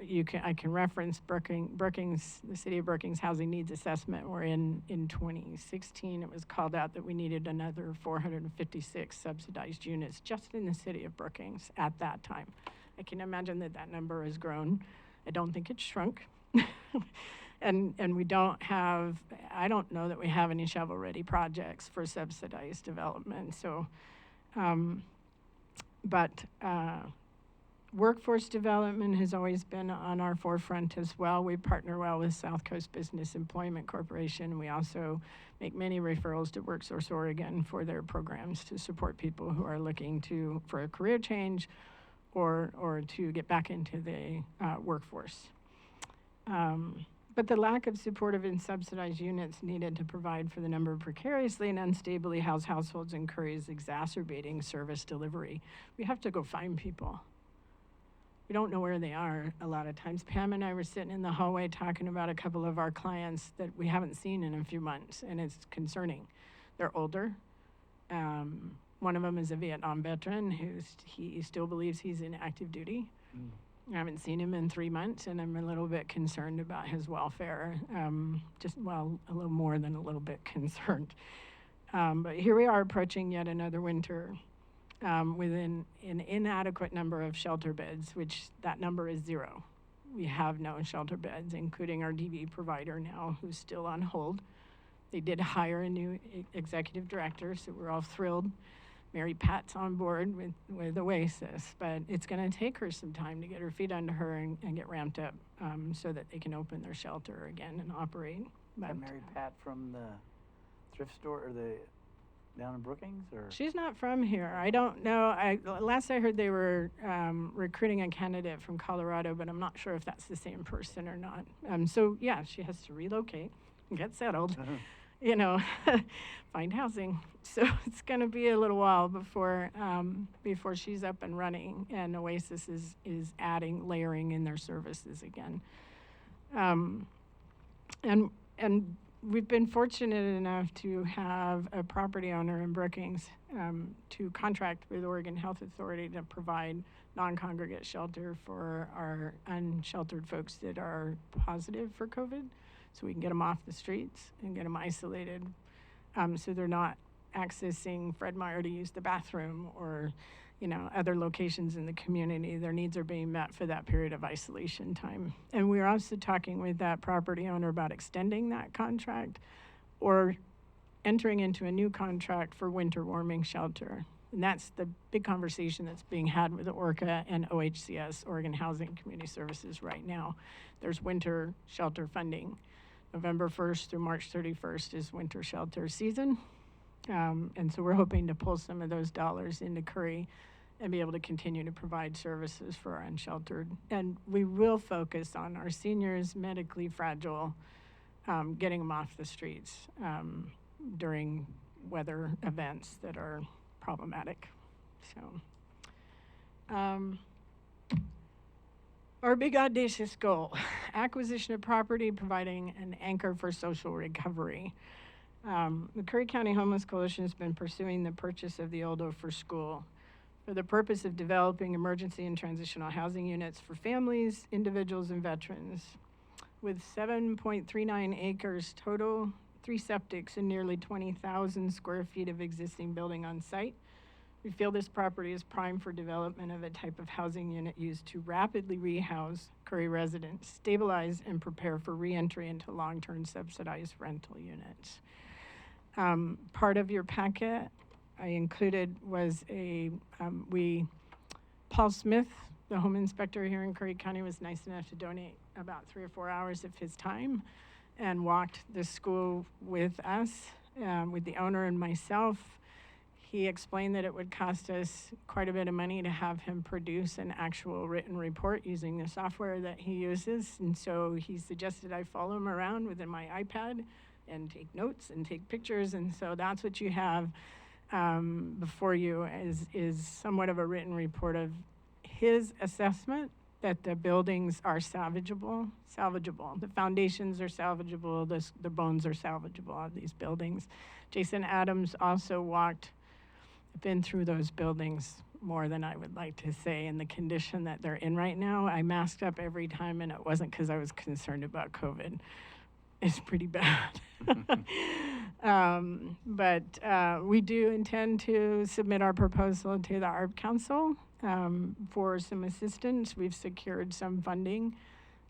I can reference Brookings, the city of Brookings Housing Needs Assessment, where in 2016 it was called out that we needed another 456 subsidized units just in the city of Brookings at that time. I can imagine that number has grown. I don't think it's shrunk. And we don't have, I don't know that we have any shovel-ready projects for subsidized development. So, workforce development has always been on our forefront as well. We partner well with South Coast Business Employment Corporation. We also make many referrals to WorkSource Oregon for their programs to support people who are looking for a career change or to get back into the workforce. But the lack of supportive and subsidized units needed to provide for the number of precariously and unstably housed households in Curry is exacerbating service delivery. We have to go find people. We don't know where they are a lot of times. Pam and I were sitting in the hallway talking about a couple of our clients that we haven't seen in a few months, and it's concerning. They're older. One of them is a Vietnam veteran he still believes he's in active duty. I haven't seen him in 3 months, and I'm a little bit concerned about his welfare. A little more than a little bit concerned. But here we are approaching yet another winter with an inadequate number of shelter beds, which that number is 0. We have no shelter beds, including our DV provider now, who's still on hold. They did hire a new executive director, so we're all thrilled. Mary Pat's on board with Oasis, but it's going to take her some time to get her feet under her and get ramped up so that they can open their shelter again and operate. But Mary Pat from the thrift store or down in Brookings, or? She's not from here. I don't know. Last I heard they were recruiting a candidate from Colorado, but I'm not sure if that's the same person or not. So yeah, she has to relocate and get settled. Find housing. So it's going to be a little while before she's up and running, and Oasis is layering in their services again. And we've been fortunate enough to have a property owner in Brookings to contract with Oregon Health Authority to provide non-congregate shelter for our unsheltered folks that are positive for COVID, so we can get them off the streets and get them isolated, so they're not accessing Fred Meyer to use the bathroom or other locations in the community. Their needs are being met for that period of isolation time. And we're also talking with that property owner about extending that contract or entering into a new contract for winter warming shelter. And that's the big conversation that's being had with the ORCA and OHCS, Oregon Housing Community Services, right now. There's winter shelter funding. November 1st through March 31st is winter shelter season. And so we're hoping to pull some of those dollars into Curry and be able to continue to provide services for our unsheltered. And we will focus on our seniors, medically fragile, getting them off the streets during weather events that are problematic. So, our big audacious goal, acquisition of property, providing an anchor for social recovery. The Curry County Homeless Coalition has been pursuing the purchase of the old Ophir School for the purpose of developing emergency and transitional housing units for families, individuals, and veterans. With 7.39 acres total, 3 septics, and nearly 20,000 square feet of existing building on site. We feel this property is prime for development of a type of housing unit used to rapidly rehouse Curry residents, stabilize, and prepare for reentry into long-term subsidized rental units. Part of your packet I included was Paul Smith, the home inspector here in Curry County, was nice enough to donate about 3 or 4 hours of his time and walked the school with us, with the owner and myself. He explained that it would cost us quite a bit of money to have him produce an actual written report using the software that he uses. And so he suggested I follow him around within my iPad and take notes and take pictures. And so that's what you have before you is somewhat of a written report of his assessment that the buildings are salvageable. The foundations are salvageable, the bones are salvageable of these buildings. Jason Adams also been through those buildings more than I would like to say in the condition that they're in right now. I masked up every time, and it wasn't because I was concerned about COVID. It's pretty bad. But we do intend to submit our proposal to the Art Council for some assistance. We've secured some funding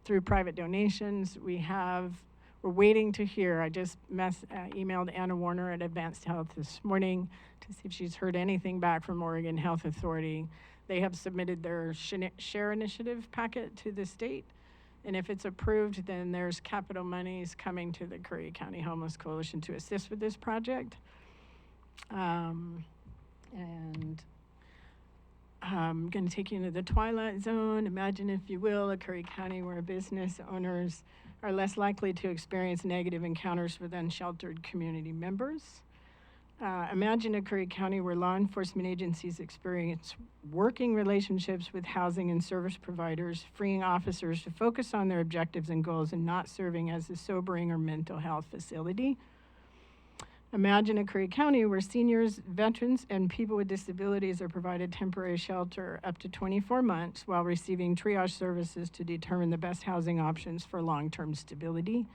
through private donations. We're waiting to hear. I just emailed Anna Warner at Advanced Health this morning to see if she's heard anything back from Oregon Health Authority. They have submitted their share initiative packet to the state. And if it's approved, then there's capital monies coming to the Curry County Homeless Coalition to assist with this project. And I'm going to take you into the twilight zone. Imagine, if you will, a Curry County where business owners are less likely to experience negative encounters with unsheltered community members. Imagine a Curry County where law enforcement agencies experience working relationships with housing and service providers, freeing officers to focus on their objectives and goals and not serving as a sobering or mental health facility. Imagine a Curry County where seniors, veterans, and people with disabilities are provided temporary shelter up to 24 months while receiving triage services to determine the best housing options for long-term stability.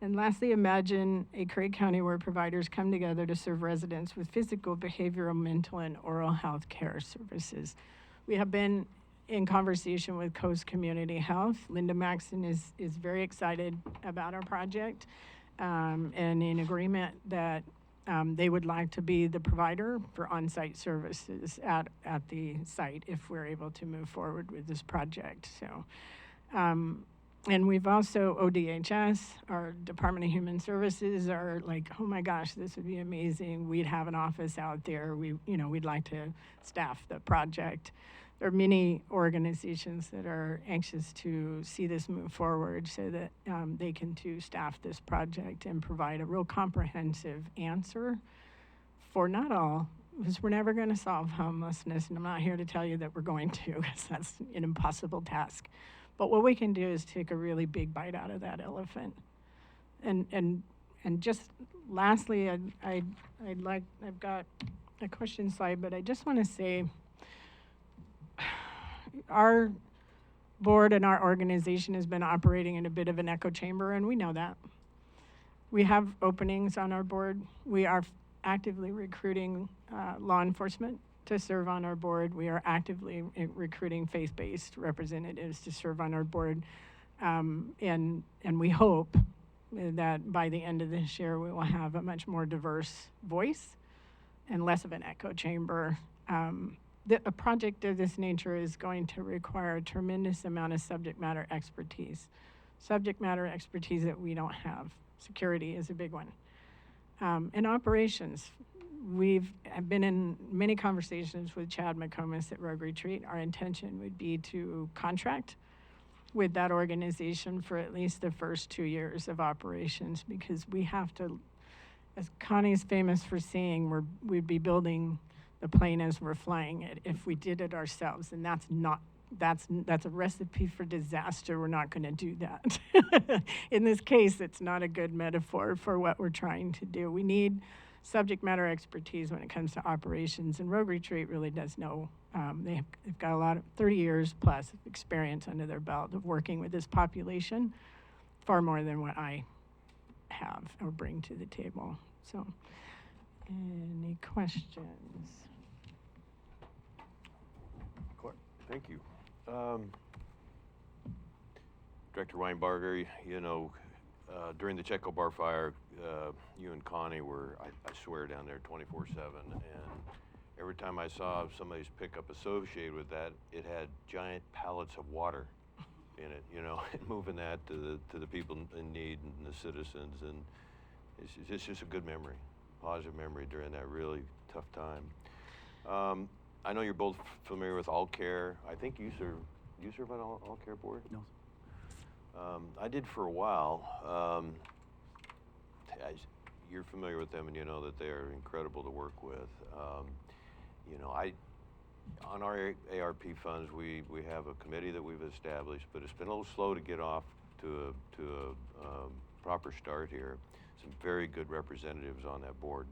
And lastly, imagine a Curry County where providers come together to serve residents with physical, behavioral, mental, and oral health care services. We have been in conversation with Coast Community Health. Linda Maxon is very excited about our project and in agreement that they would like to be the provider for on-site services at the site if we're able to move forward with this project. So. And we've also, ODHS, our Department of Human Services, are like, oh my gosh, this would be amazing. We'd have an office out there. We'd like to staff the project. There are many organizations that are anxious to see this move forward so that they can too staff this project and provide a real comprehensive answer for not all, because we're never going to solve homelessness, and I'm not here to tell you that we're going to, because that's an impossible task. But what we can do is take a really big bite out of that elephant. And just lastly, I've got a question slide, but I just want to say our board and our organization has been operating in a bit of an echo chamber, and we know that. We have openings on our board. We are actively recruiting law enforcement to serve on our board. We are actively recruiting faith-based representatives to serve on our board. And we hope that by the end of this year, we will have a much more diverse voice and less of an echo chamber. A project of this nature is going to require a tremendous amount of subject matter expertise that we don't have. Security is a big one. And operations. We've been in many conversations with Chad McComas at Rogue Retreat. Our intention would be to contract with that organization for at least the first 2 years of operations, because we have to, as Connie's famous for saying, we'd be building the plane as we're flying it if we did it ourselves, and that's a recipe for disaster. We're not going to do that. In this case, it's not a good metaphor for what we're trying to do. We need subject matter expertise when it comes to operations, and Rogue Retreat really does know. They've got a lot of 30 years plus of experience under their belt of working with this population, far more than what I have or bring to the table. So, any questions? Thank you. Director Weinbarger, you know, during the Checo Bar fire, you and Connie were, I swear, down there 24/7, and every time I saw somebody's pickup associated with that, it had giant pallets of water in it, you know, and moving that to the people in need and the citizens, and it's just a good memory, positive memory during that really tough time. I know you're both familiar with All Care. I think you serve on All Care board? No. I did for a while. You're familiar with them, and you know that they are incredible to work with. You know, on our ARP funds, we have a committee that we've established, but it's been a little slow to get off to a proper start here. Some very good representatives on that board.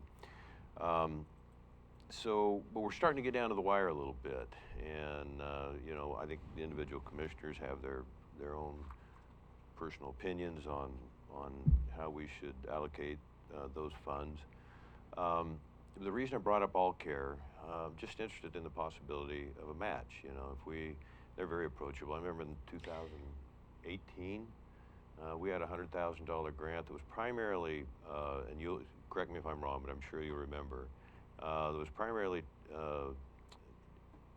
But we're starting to get down to the wire a little bit, and you know, I think the individual commissioners have their own personal opinions on how we should allocate those funds. The reason I brought up All Care, just interested in the possibility of a match. You know, they're very approachable. I remember in 2018, we had a $100,000 grant that was primarily, and you'll correct me if I'm wrong, but I'm sure you'll remember, that was primarily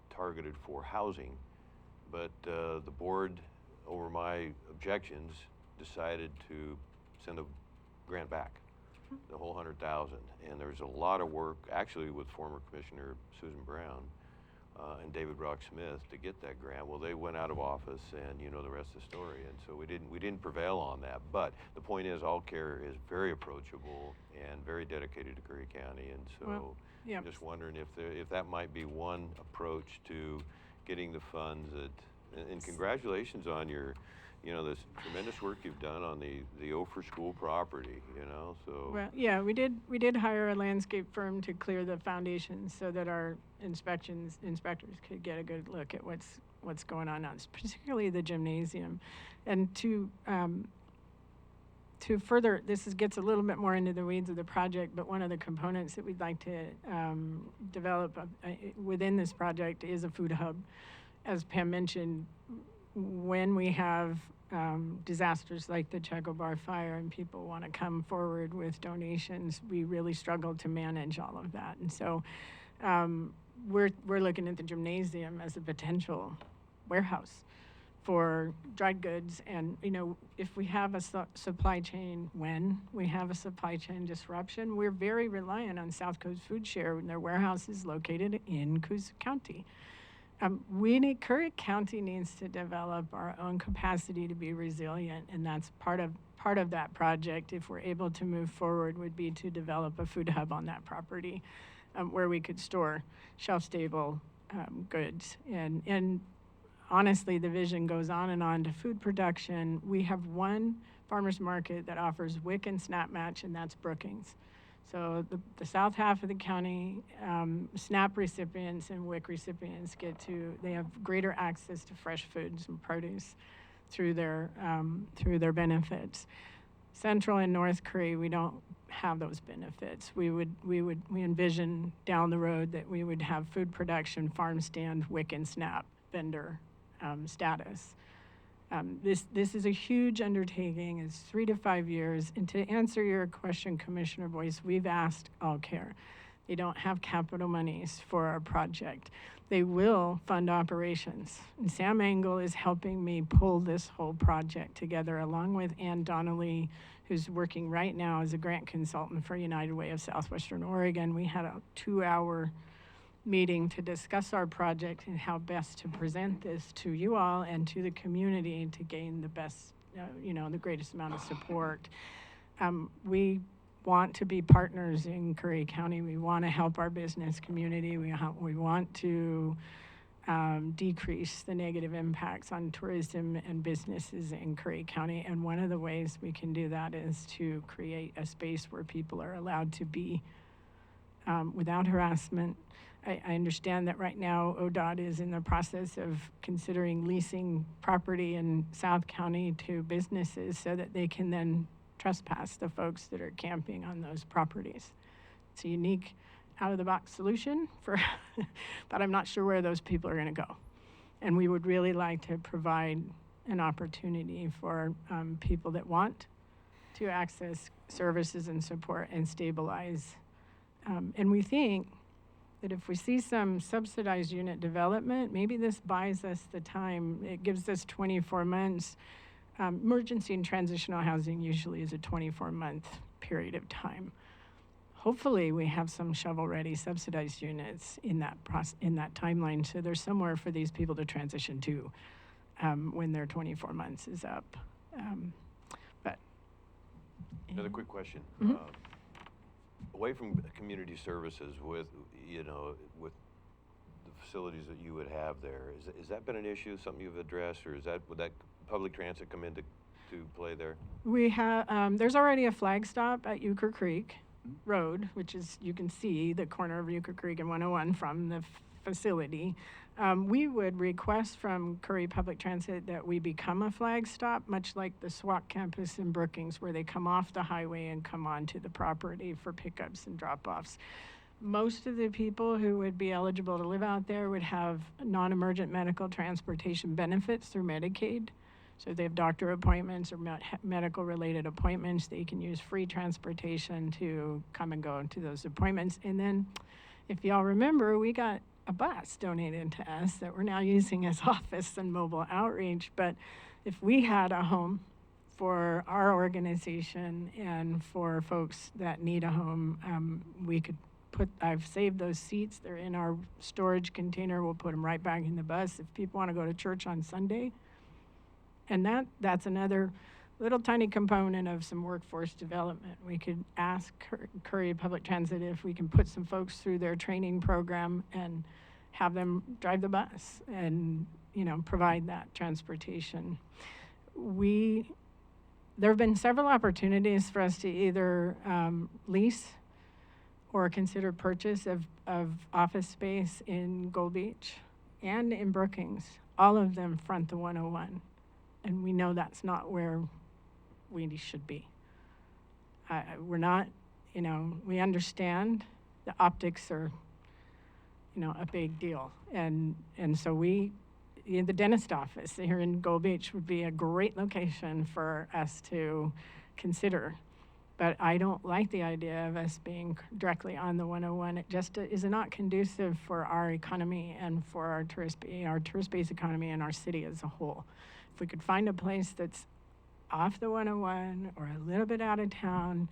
targeted for housing, but the board, over my objections, decided to send a grant back, the whole $100,000. And there was a lot of work, actually, with former Commissioner Susan Brown and David Rock Smith to get that grant. Well, they went out of office, and you know the rest of the story. And so we didn't prevail on that. But the point is, All Care is very approachable and very dedicated to Curry County. And so, Well, yeah. I'm just wondering if that might be one approach to getting the funds and congratulations on your, you know, this tremendous work you've done on the Ophir School property, you know, so. Well, yeah, we did hire a landscape firm to clear the foundations so that our inspectors could get a good look at what's going on, particularly the gymnasium. And to further, gets a little bit more into the weeds of the project, but one of the components that we'd like to develop within this project is a food hub. As Pam mentioned, when we have disasters like the Checo Bar fire and people want to come forward with donations, we really struggle to manage all of that. And so we're looking at the gymnasium as a potential warehouse for dried goods. And, you know, if we have a supply chain, when we have a supply chain disruption, we're very reliant on South Coast Food Share, and their warehouse is located in Coosa County. Curry County needs to develop our own capacity to be resilient, and that's part of that project, if we're able to move forward, would be to develop a food hub on that property where we could store shelf-stable goods. And honestly, the vision goes on and on to food production. We have one farmer's market that offers WIC and SNAP match, and that's Brookings. So the south half of the county, SNAP recipients and WIC recipients they have greater access to fresh foods and produce through their benefits. Central and North Curry, we don't have those benefits. We envision down the road that we would have food production, farm stand, WIC and SNAP vendor status. This is a huge undertaking. It's 3 to 5 years. And to answer your question, Commissioner Boyce, we've asked All Care. They don't have capital monies for our project. They will fund operations. And Sam Engel is helping me pull this whole project together, along with Ann Donnelly, who's working right now as a grant consultant for United Way of Southwestern Oregon. We had a 2-hour meeting to discuss our project and how best to present this to you all and to the community to gain the best, the greatest amount of support. We want to be partners in Curry County. We want to help our business community. We want to decrease the negative impacts on tourism and businesses in Curry County. And one of the ways we can do that is to create a space where people are allowed to be without harassment. I understand that right now ODOT is in the process of considering leasing property in South County to businesses so that they can then try trespass the folks that are camping on those properties. It's a unique out-of-the-box solution for, but I'm not sure where those people are going to go. And we would really like to provide an opportunity for people that want to access services and support and stabilize. And we think that if we see some subsidized unit development, maybe this buys us the time. It gives us 24 months. Emergency and transitional housing usually is a 24-month period of time. Hopefully, we have some shovel-ready subsidized units in that timeline, so there's somewhere for these people to transition to when their 24 months is up. Another quick question. Mm-hmm. Away from community services with the facilities that you would have there, has that been an issue, something you've addressed, or would that public transit come into play there? We have, there's already a flag stop at Euchre Creek Road, which is, you can see the corner of Euchre Creek and 101 from the facility. We would request from Curry Public Transit that we become a flag stop, much like the SWAC campus in Brookings, where they come off the highway and come onto the property for pickups and drop-offs. Most of the people who would be eligible to live out there would have non-emergent medical transportation benefits through Medicaid. So if they have doctor appointments or medical-related appointments, they can use free transportation to come and go to those appointments. And then, if y'all remember, we got a bus donated to us that we're now using as office and mobile outreach. But if we had a home for our organization and for folks that need a home, we could I've saved those seats. They're in our storage container. We'll put them right back in the bus if people want to go to church on Sunday. And that's another little tiny component of some workforce development. We could ask Curry Public Transit if we can put some folks through their training program and have them drive the bus and, provide that transportation. There have been several opportunities for us to either lease or consider purchase of office space in Gold Beach and in Brookings. All of them front the 101. And we know that's not where we should be. We're not, we understand the optics are, a big deal. And so the dentist office here in Gold Beach would be a great location for us to consider. But I don't like the idea of us being directly on the 101. It just is not conducive for our economy and for our tourist-based economy and our city as a whole. If we could find a place that's off the 101 or a little bit out of town,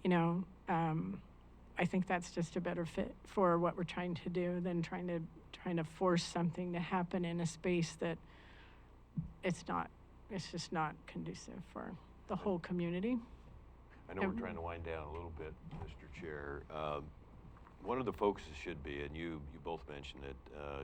I think that's just a better fit for what we're trying to do than trying to force something to happen in a space that it's just not conducive for the whole community. I know we're trying to wind down a little bit, Mr. Chair. One of the focuses should be, and you both mentioned it,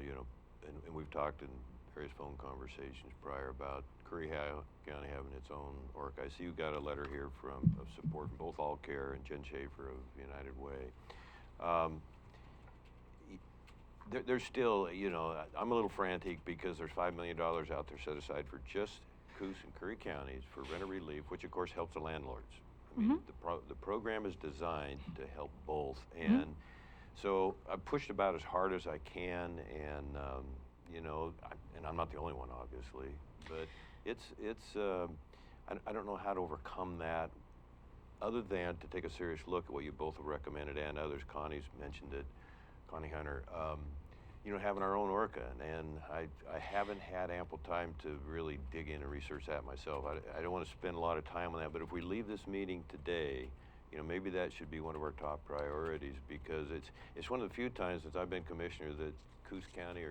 and we've talked in various phone conversations prior about Curry County having its own ORC. I see you got a letter here of support from both All Care and Jen Schaefer of United Way. There's still, I'm a little frantic because there's $5 million out there set aside for just Coos and Curry counties for renter relief, which of course helps the landlords. I mean, the program is designed to help both, and so I pushed about as hard as I can, and and I'm not the only one, obviously, but I don't know how to overcome that, other than to take a serious look at what you both have recommended and others. Connie's mentioned it, Connie Hunter. Having our own ORCA, and I haven't had ample time to really dig in and research that myself. I don't want to spend a lot of time on that, but if we leave this meeting today, maybe that should be one of our top priorities, because it's one of the few times since I've been commissioner that Coos County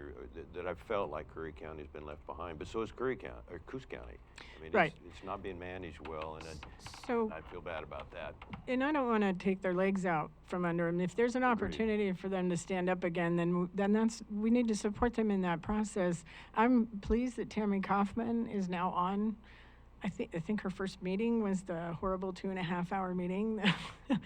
that I've felt like Curry County has been left behind, but so is Curry County or Coos County. I mean, right. It's not being managed well, and so I feel bad about that. And I don't want to take their legs out from under them. If there's an opportunity for them to stand up again, then we need to support them in that process. I'm pleased that Tammy Kaufman is now on. I think her first meeting was the horrible 2.5-hour meeting that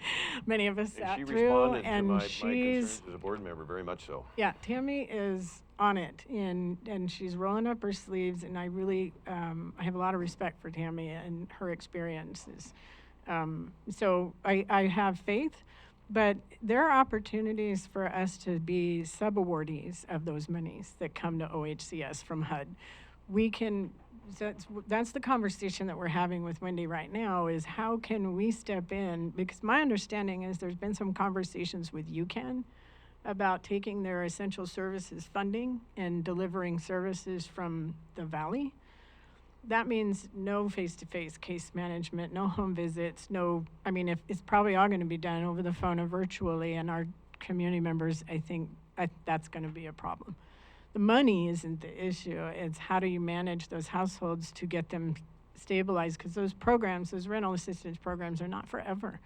many of us sat through. Responded to my concerns as a board member, very much so. Yeah, Tammy is on it, and she's rolling up her sleeves, and I really I have a lot of respect for Tammy and her experiences. So I have faith, but there are opportunities for us to be subawardees of those monies that come to OHCS from HUD. We can, that's the conversation that we're having with Wendy right now, is how can we step in? Because my understanding is there's been some conversations with UCAN about taking their essential services funding and delivering services from the valley. That means no face-to-face case management, no home visits, if it's probably all going to be done over the phone or virtually, and our community members, I think that's going to be a problem. The money isn't the issue. It's how do you manage those households to get them stabilized, because those programs, those rental assistance programs, are not forever.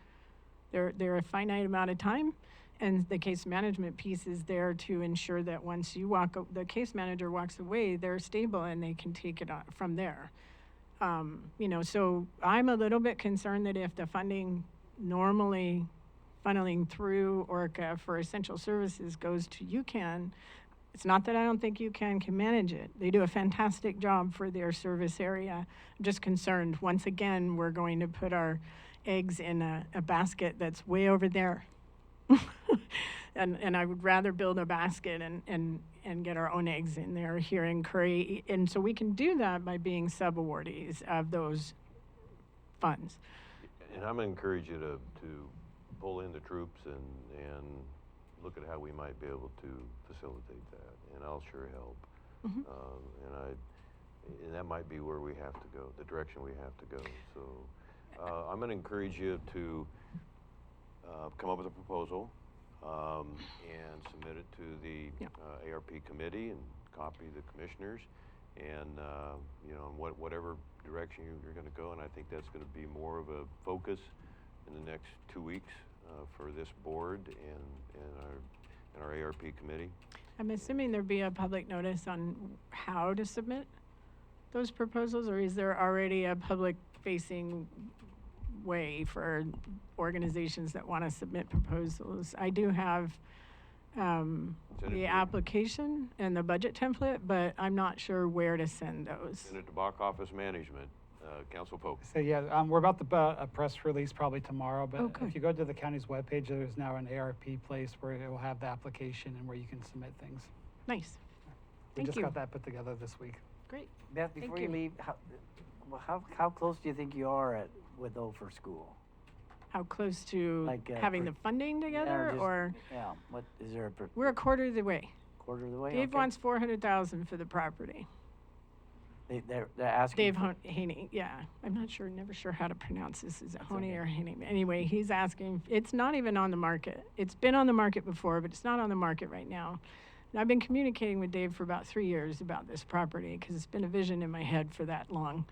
They're a finite amount of time, and the case management piece is there to ensure that once the case manager walks away, they're stable and they can take it on from there. So I'm a little bit concerned that if the funding normally funneling through ORCA for essential services goes to UCAN, it's not that I don't think UCAN can manage it. They do a fantastic job for their service area. I'm just concerned, once again, we're going to put our eggs in a basket that's way over there. and I would rather build a basket and get our own eggs in there here in Curry. And so we can do that by being subawardees of those funds. And I'm going to encourage you to pull in the troops and look at how we might be able to facilitate that. And I'll sure help. Mm-hmm. And that might be where we have to go, the direction we have to go. So I'm going to encourage you to come up with a proposal and submit it to the ARP committee and copy the commissioners, and whatever direction you're going to go. And I think that's going to be more of a focus in the next 2 weeks for this board and our ARP committee. I'm assuming there'd be a public notice on how to submit those proposals, or is there already a public-facing way for organizations that want to submit proposals? I do have the application and the budget template, but I'm not sure where to send those. Send it to Bach Office Management, Council Pope. So yeah, we're about to put a press release probably tomorrow, but Okay. if you go to the county's webpage, there's now an ARP place where it will have the application and where you can submit things. Nice. We Thank just you. got that put together this week. Great. Beth, Thank before you you. leave, how close do you think you are with Ophir School? How close to Like, having the funding together, just- or Yeah, what, is there we're a quarter of the way. quarter of the way? Dave Okay. wants $400,000 for the property. They're asking. Dave for- Haney, yeah. I'm never sure how to pronounce this. Is it That's Honey okay. or Haney? Anyway, he's asking, it's not even on the market. It's been on the market before, but it's not on the market right now. And I've been communicating with Dave for about 3 years about this property, because it's been a vision in my head for that long,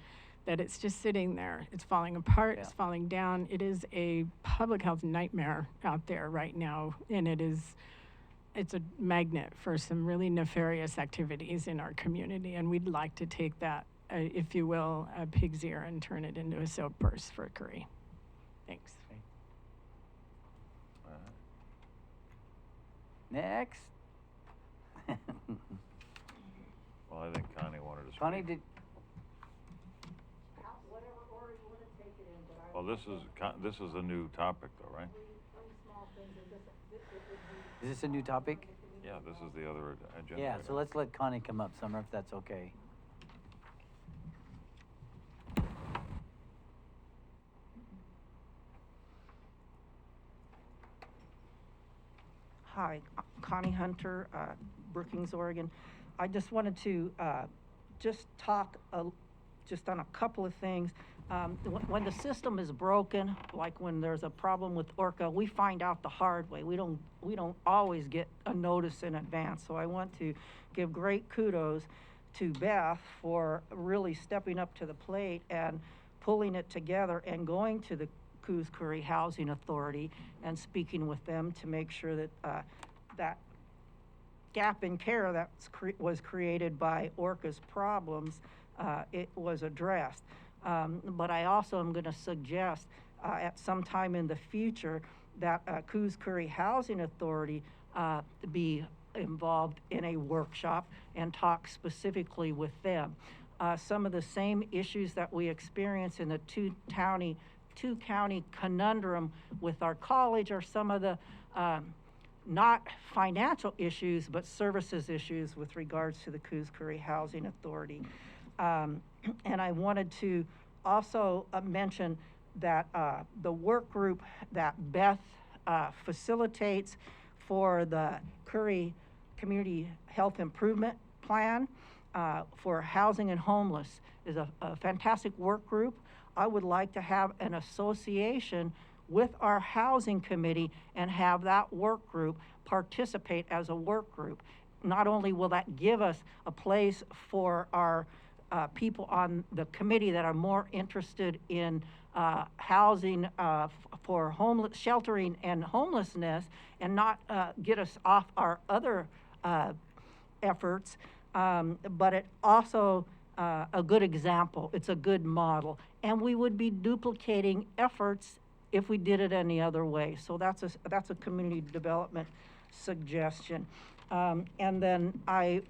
that it's just sitting there. It's falling apart, it's Yeah. falling down. It is a public health nightmare out there right now, and it's a magnet for some really nefarious activities in our community, and we'd like to take that, if you will, a pig's ear, and turn it into a silk purse for Curry. Thanks. Next. Well, I think Connie wanted to speak. Connie, did, Well, this is a new topic though, right? is this a new topic? Yeah, this is the other agenda. Yeah, so item. let's let Connie come up, Summer, if that's okay. Hi, Connie Hunter, Brookings, Oregon. I just wanted to just talk just on a couple of things. When the system is broken, like when there's a problem with ORCA, we find out the hard way. We don't always get a notice in advance. So I want to give great kudos to Beth for really stepping up to the plate and pulling it together and going to the Coos Curry Housing Authority and speaking with them to make sure that that gap in care that was created by ORCA's problems, it was addressed. But I also am going to suggest at some time in the future that Coos Curry Housing Authority be involved in a workshop and talk specifically with them. Some of the same issues that we experience in the two county two-county conundrum with our college are some of the, not financial issues, but services issues with regards to the Coos-Curry Housing Authority. And I wanted to also mention that the work group that Beth facilitates for the Curry Community Health Improvement Plan for housing and homeless is a fantastic work group. I would like to have an association with our housing committee and have that work group participate as a work group. Not only will that give us a place for our people on the committee that are more interested in housing for homeless, sheltering and homelessness, and not get us off our other efforts, but it also a good example. It's a good model, and we would be duplicating efforts if we did it any other way. So that's a community development suggestion. And then I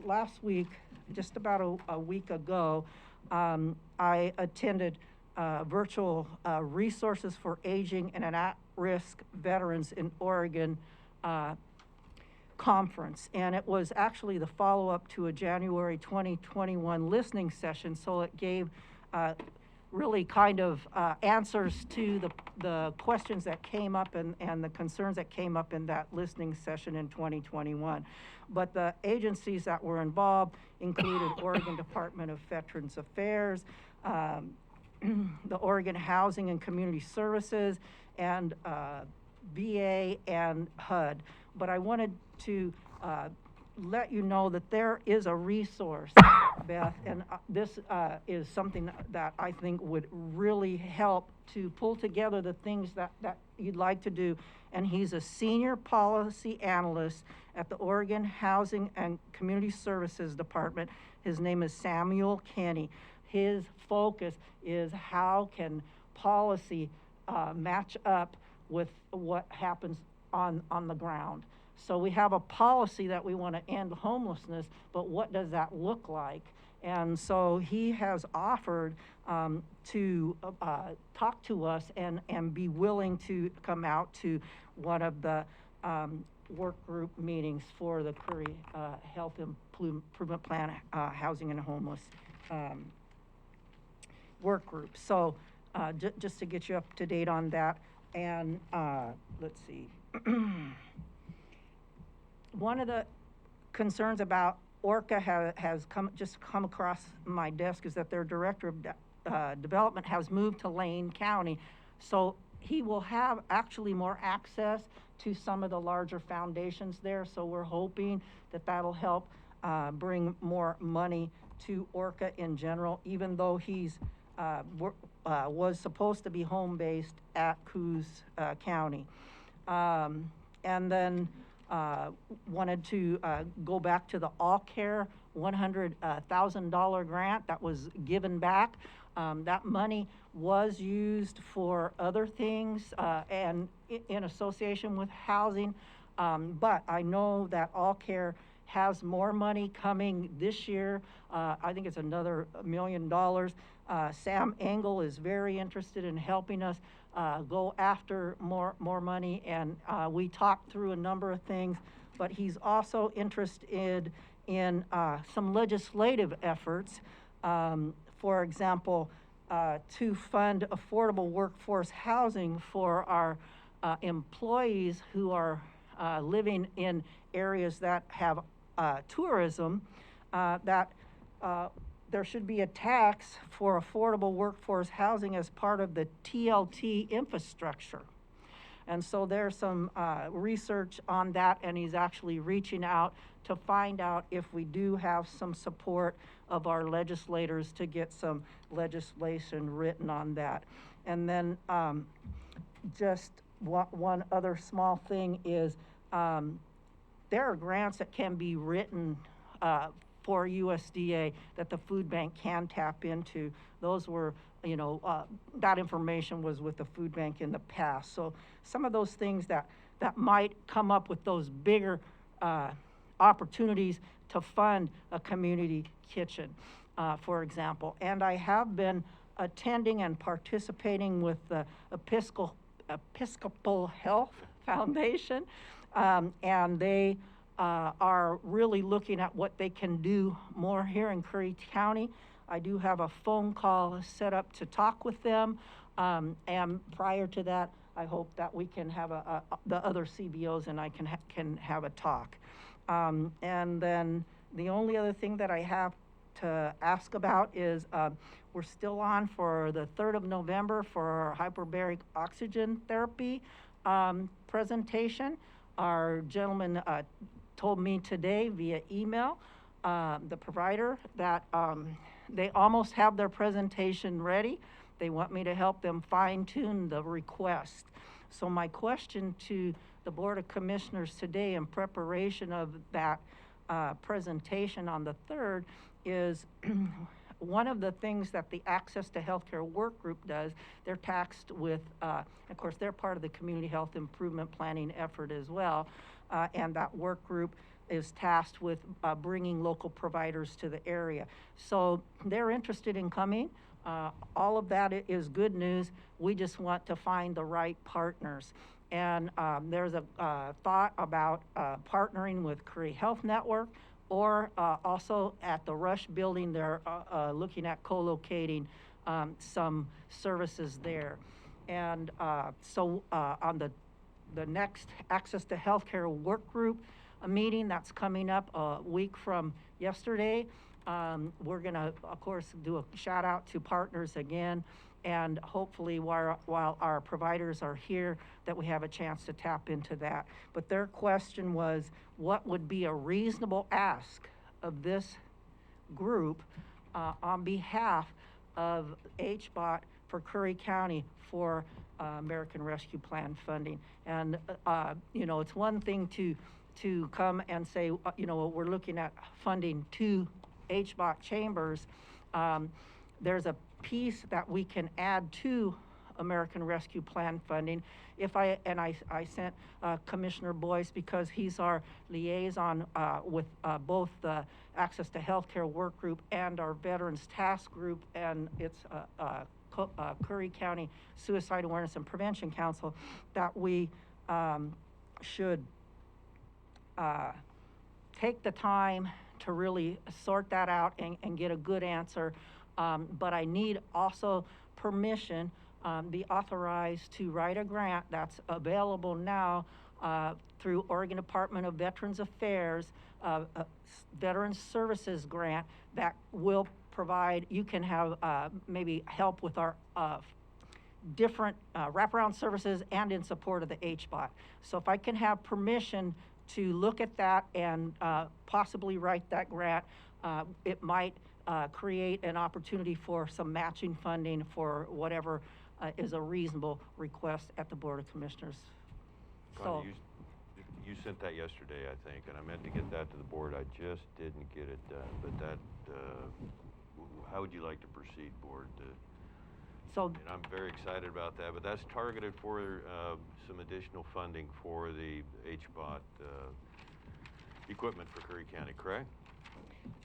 last week, just about a week ago, I attended virtual resources for aging and at-risk veterans in Oregon conference, and it was actually the follow-up to a January 2021 listening session, so it gave really kind of answers to the questions that came up and the concerns that came up in that listening session in 2021. But the agencies that were involved included Oregon Department of Veterans Affairs, the Oregon Housing and Community Services, and VA and HUD. But I wanted to let you know that there is a resource, Beth, and this is something that I think would really help to pull together the things that you'd like to do. And he's a senior policy analyst at the Oregon Housing and Community Services Department. His name is Samuel Kenny. His focus is how can policy match up with what happens on the ground. So we have a policy that we want to end homelessness, but what does that look like? And so he has offered to talk to us and be willing to come out to one of the work group meetings for the Curry Health Improvement Plan, Housing and Homeless work group. So just to get you up to date on that. And let's see. One of the concerns about ORCA has come across my desk is that their director of development has moved to Lane County. So he will have actually more access to some of the larger foundations there. So we're hoping that that'll help bring more money to ORCA in general, even though he's was supposed to be home-based at Coos County. And then wanted to go back to the All Care $100,000 grant that was given back. That money was used for other things and in association with housing, but I know that All Care has more money coming this year. I think it's another $1 million. Sam Engel is very interested in helping us go after more money, and we talked through a number of things, but he's also interested in some legislative efforts. For example, to fund affordable workforce housing for our employees who are living in areas that have tourism, that there should be a tax for affordable workforce housing as part of the TLT infrastructure. And so there's some research on that, and he's actually reaching out to find out if we do have some support of our legislators to get some legislation written on that. And then just one other small thing is there are grants that can be written for USDA that the food bank can tap into. Those were, that information was with the food bank in the past. So some of those things that might come up with those bigger opportunities to fund a community kitchen, for example. And I have been attending and participating with the Episcopal Health Foundation, and they are really looking at what they can do more here in Curry County. I do have a phone call set up to talk with them, and prior to that, I hope that we can have the other CBOs and I can have a talk. And then the only other thing that I have to ask about is we're still on for the 3rd of November for our hyperbaric oxygen therapy presentation. Our gentleman told me today via email, the provider, that they almost have their presentation ready. They want me to help them fine-tune the request. So my question to the Board of Commissioners today in preparation of that presentation on the 3rd is one of the things that the Access to Healthcare Work Group does, they're tasked with, of course, they're part of the Community Health Improvement Planning effort as well, and that work group is tasked with bringing local providers to the area. So they're interested in coming. All of that is good news. We just want to find the right partners. And there's a thought about partnering with Curry Health Network, or also at the Rush building, they're looking at co-locating some services there. And so on the next Access to Healthcare Work Group, a meeting that's coming up a week from yesterday, we're gonna, of course, do a shout out to partners again, and hopefully while our providers are here, that we have a chance to tap into that. But their question was, what would be a reasonable ask of this group on behalf of HBOT for Curry County for American Rescue Plan funding? And you know, it's one thing to come and say, you know, we're looking at funding 2 HBOT chambers. There's a piece that we can add to American Rescue Plan funding. I sent Commissioner Boyce, because he's our liaison with both the Access to Healthcare Work Group and our Veterans Task Group, and it's Curry County Suicide Awareness and Prevention Council, that we should take the time to really sort that out and get a good answer. But I need also permission, be authorized to write a grant that's available now through Oregon Department of Veterans Affairs, Veterans Services grant that will provide, you can have maybe help with our different wraparound services and in support of the HBOT. So if I can have permission to look at that and possibly write that grant, it might create an opportunity for some matching funding for whatever is a reasonable request at the Board of Commissioners. Connie, you sent that yesterday, I think, and I meant to get that to the board. I just didn't get it done. But that, how would you like to proceed, board? And I'm very excited about that, but that's targeted for some additional funding for the HBOT equipment for Curry County, correct?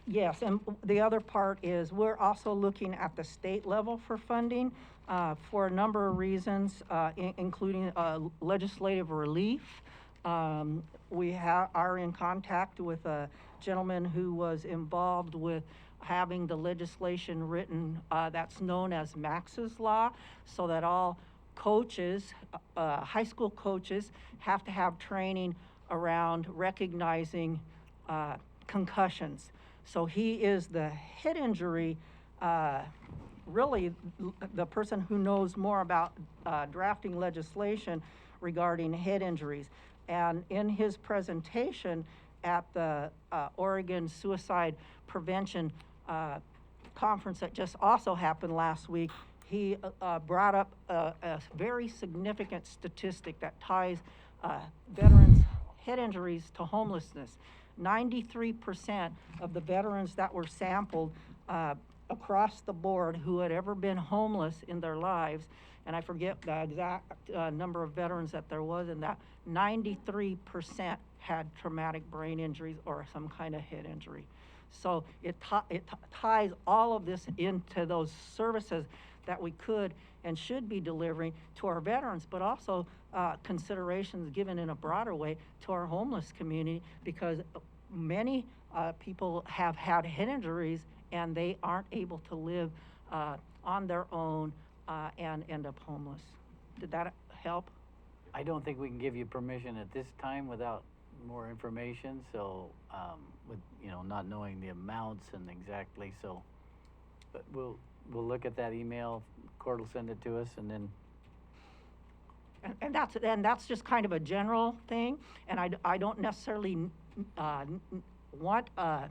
Yes, and the other part is we're also looking at the state level for funding for a number of reasons, including legislative relief. We are in contact with a gentleman who was involved with having the legislation written that's known as Max's Law, so that all coaches, high school coaches, have to have training around recognizing concussions. So he is the head injury, really the person who knows more about drafting legislation regarding head injuries. And in his presentation at the Oregon Suicide Prevention conference that just also happened last week, he brought up a very significant statistic that ties veterans' head injuries to homelessness. 93% of the veterans that were sampled across the board who had ever been homeless in their lives, and I forget the exact number of veterans that there was in that, 93% had traumatic brain injuries or some kind of head injury. So it ties all of this into those services that we could and should be delivering to our veterans, but also considerations given in a broader way to our homeless community, because many people have had head injuries and they aren't able to live on their own and end up homeless. Did that help? I don't think we can give you permission at this time without more information, so, with, not knowing the amounts and exactly, so, but we'll look at that email, Court will send it to us, and then, And that's just kind of a general thing, and I don't necessarily want a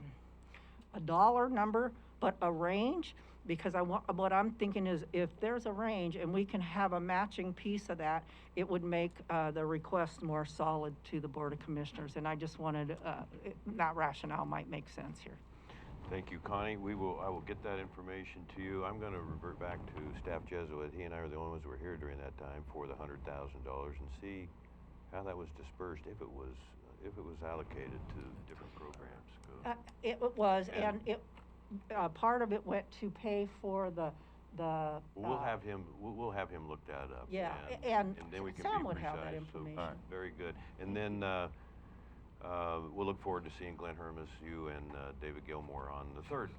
dollar number, but a range, because what I'm thinking is if there's a range and we can have a matching piece of that, it would make the request more solid to the Board of Commissioners, and I just wanted, that rationale might make sense here. Thank you, Connie. I will get that information to you. I'm gonna revert back to Staff Jesuit. He and I are the only ones who were here during that time for the $100,000 and see how that was dispersed, if it was allocated to different programs. It was, And- and part of it went to pay for the. We'll have him look that up. Yeah, and and then we can Sam be would have that precise. So, information. very good. And then, we'll look forward to seeing Glenn Hermes, you and, David Gilmore on the 3rd.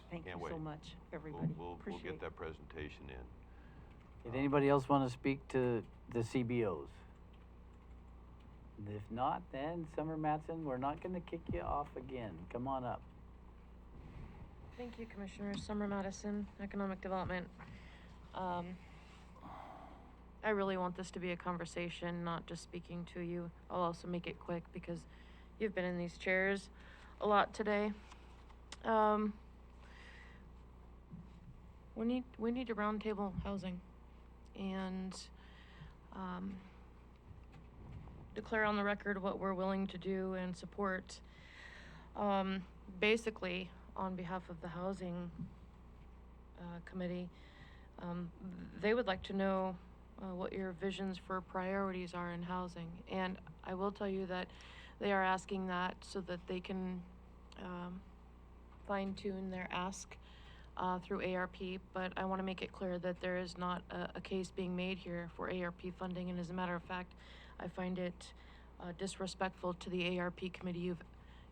Thank you Can't so wait. much, everybody. We'll Appreciate get it. that presentation in. did anybody else wanna speak to the CBOs? If not, then Summer Matson, we're not gonna kick you off again, come on up. Thank you, Commissioner. Summer Madison, Economic Development. I really want this to be a conversation, not just speaking to you. I'll also make it quick because you've been in these chairs a lot today. We need to roundtable housing and declare on the record what we're willing to do and support. Basically, on behalf of the Housing Committee, they would like to know what your visions for priorities are in housing. And I will tell you that they are asking that so that they can fine-tune their ask through ARP, but I want to make it clear that there is not a case being made here for ARP funding, and as a matter of fact, I find it disrespectful to the ARP committee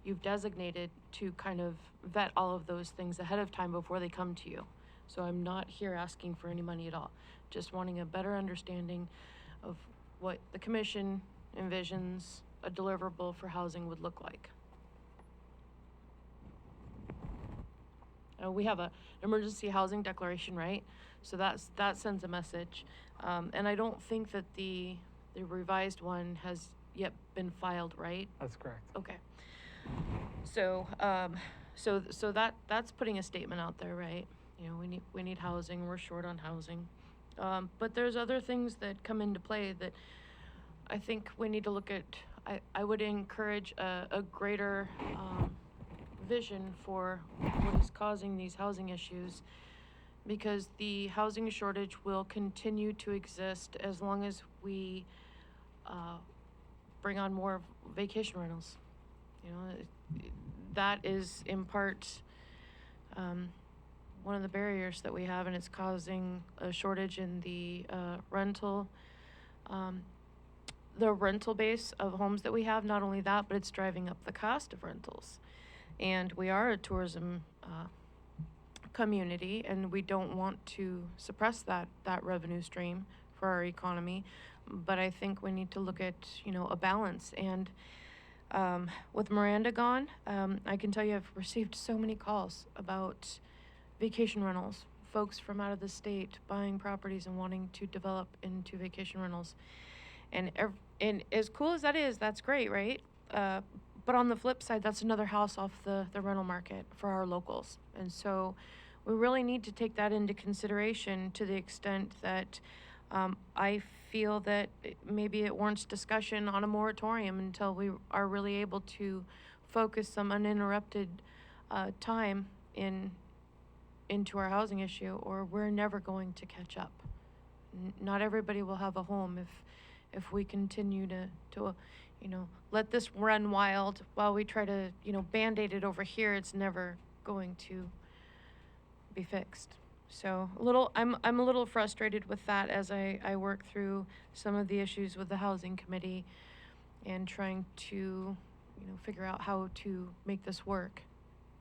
you've designated to kind of vet all of those things ahead of time before they come to you. So I'm not here asking for any money at all, just wanting a better understanding of what the commission envisions a deliverable for housing would look like. We have an emergency housing declaration, right? So that sends a message. And I don't think that the revised one has yet been filed, right? That's correct. Okay. So, so that's putting a statement out there, right? You know, we need housing, we're short on housing. But there's other things that come into play that I think we need to look at. I would encourage a greater vision for what is causing these housing issues, because the housing shortage will continue to exist as long as we bring on more vacation rentals. You know, that is in part one of the barriers that we have, and it's causing a shortage in the rental base of homes that we have. Not only that, but it's driving up the cost of rentals. And we are a tourism community, and we don't want to suppress that revenue stream for our economy. But I think we need to look at, you know, a balance. And with Miranda gone, I can tell you I've received so many calls about vacation rentals, folks from out of the state buying properties and wanting to develop into vacation rentals. And as cool as that is, that's great, right? But on the flip side, that's another house off the rental market for our locals. And so we really need to take that into consideration to the extent that I feel that maybe it warrants discussion on a moratorium until we are really able to focus some uninterrupted time into our housing issue, or we're never going to catch up. Not everybody will have a home if we continue to you know, let this run wild while we try to, you know, band-aid it over here. It's never going to be fixed. So I'm a little frustrated with that as I work through some of the issues with the housing committee and trying to, figure out how to make this work.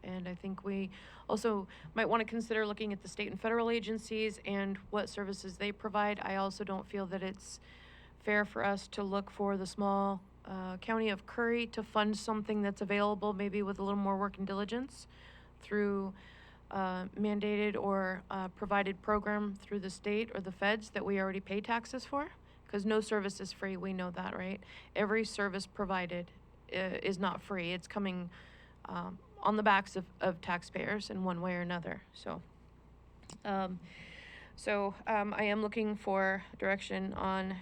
And I think we also might want to consider looking at the state and federal agencies and what services they provide. I also don't feel that it's fair for us to look for the small county of Curry to fund something that's available maybe with a little more work and diligence through mandated or provided program through the state or the feds that we already pay taxes for. Because no service is free, we know that, right? Every service provided is not free. It's coming on the backs of taxpayers in one way or another. So I am looking for direction on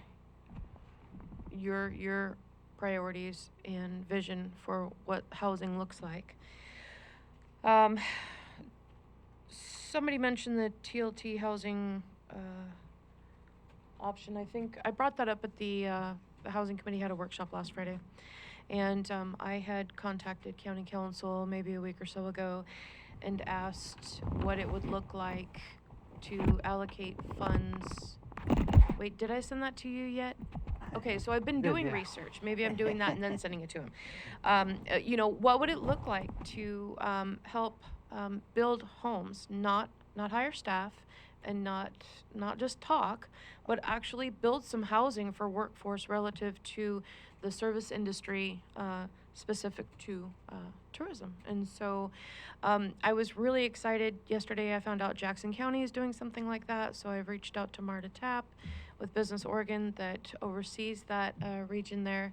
your priorities and vision for what housing looks like. Somebody mentioned the TLT housing option. I think I brought that up at the housing committee had a workshop last Friday. And I had contacted county council maybe a week or so ago and asked what it would look like to allocate funds. Wait, did I send that to you yet? Okay, so I've been Good, doing yeah. research. Maybe I'm doing that and then sending it to him. What would it look like to help build homes, not hire staff and not just talk, but actually build some housing for workforce relative to the service industry specific to tourism. And so I was really excited. Yesterday I found out Jackson County is doing something like that, so I've reached out to Marta Tapp with Business Oregon that oversees that region there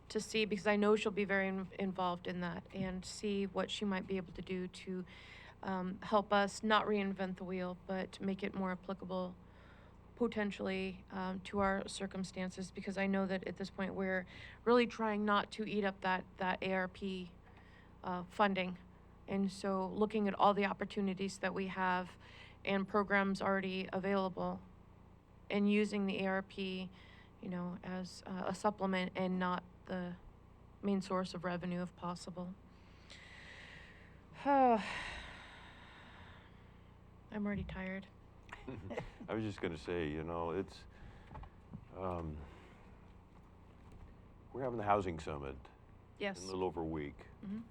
to see, because I know she'll be very involved in that, and see what she might be able to do to help us not reinvent the wheel, but make it more applicable potentially to our circumstances, because I know that at this point we're really trying not to eat up that ARP funding. And so looking at all the opportunities that we have and programs already available and using the ARP, as a supplement and not the main source of revenue if possible. I'm already tired. I was just gonna say, it's, we're having the housing summit Yes. in a little over a week. Mhm.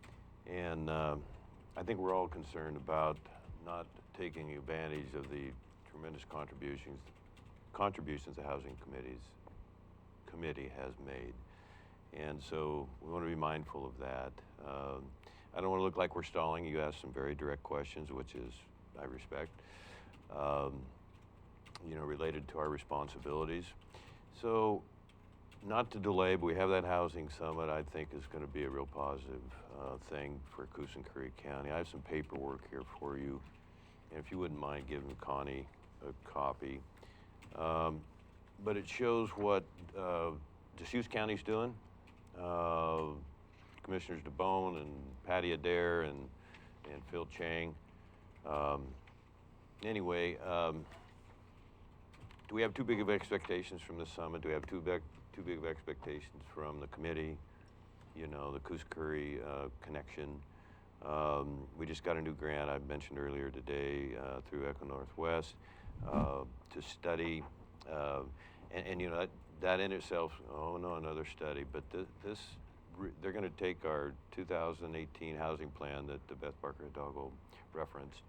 And I think we're all concerned about not taking advantage of the tremendous contributions the housing committee has made. And so we want to be mindful of that. I don't want to look like we're stalling. You asked some very direct questions, which is, I respect, related to our responsibilities. So not to delay, but we have that housing summit, I think is going to be a real positive thing for Coos and Curry County. I have some paperwork here for you, and if you wouldn't mind giving Connie a copy. But it shows what Deschutes County's doing. Commissioners DeBone and Patty Adair and Phil Chang. Anyway, do we have too big of expectations from the summit? Do we have too big of expectations from the committee? The Coos-Curry connection. We just got a new grant I mentioned earlier today through Echo Northwest to study, that in itself, another study, but they're going to take our 2018 housing plan that Beth Barker Hidalgo referenced,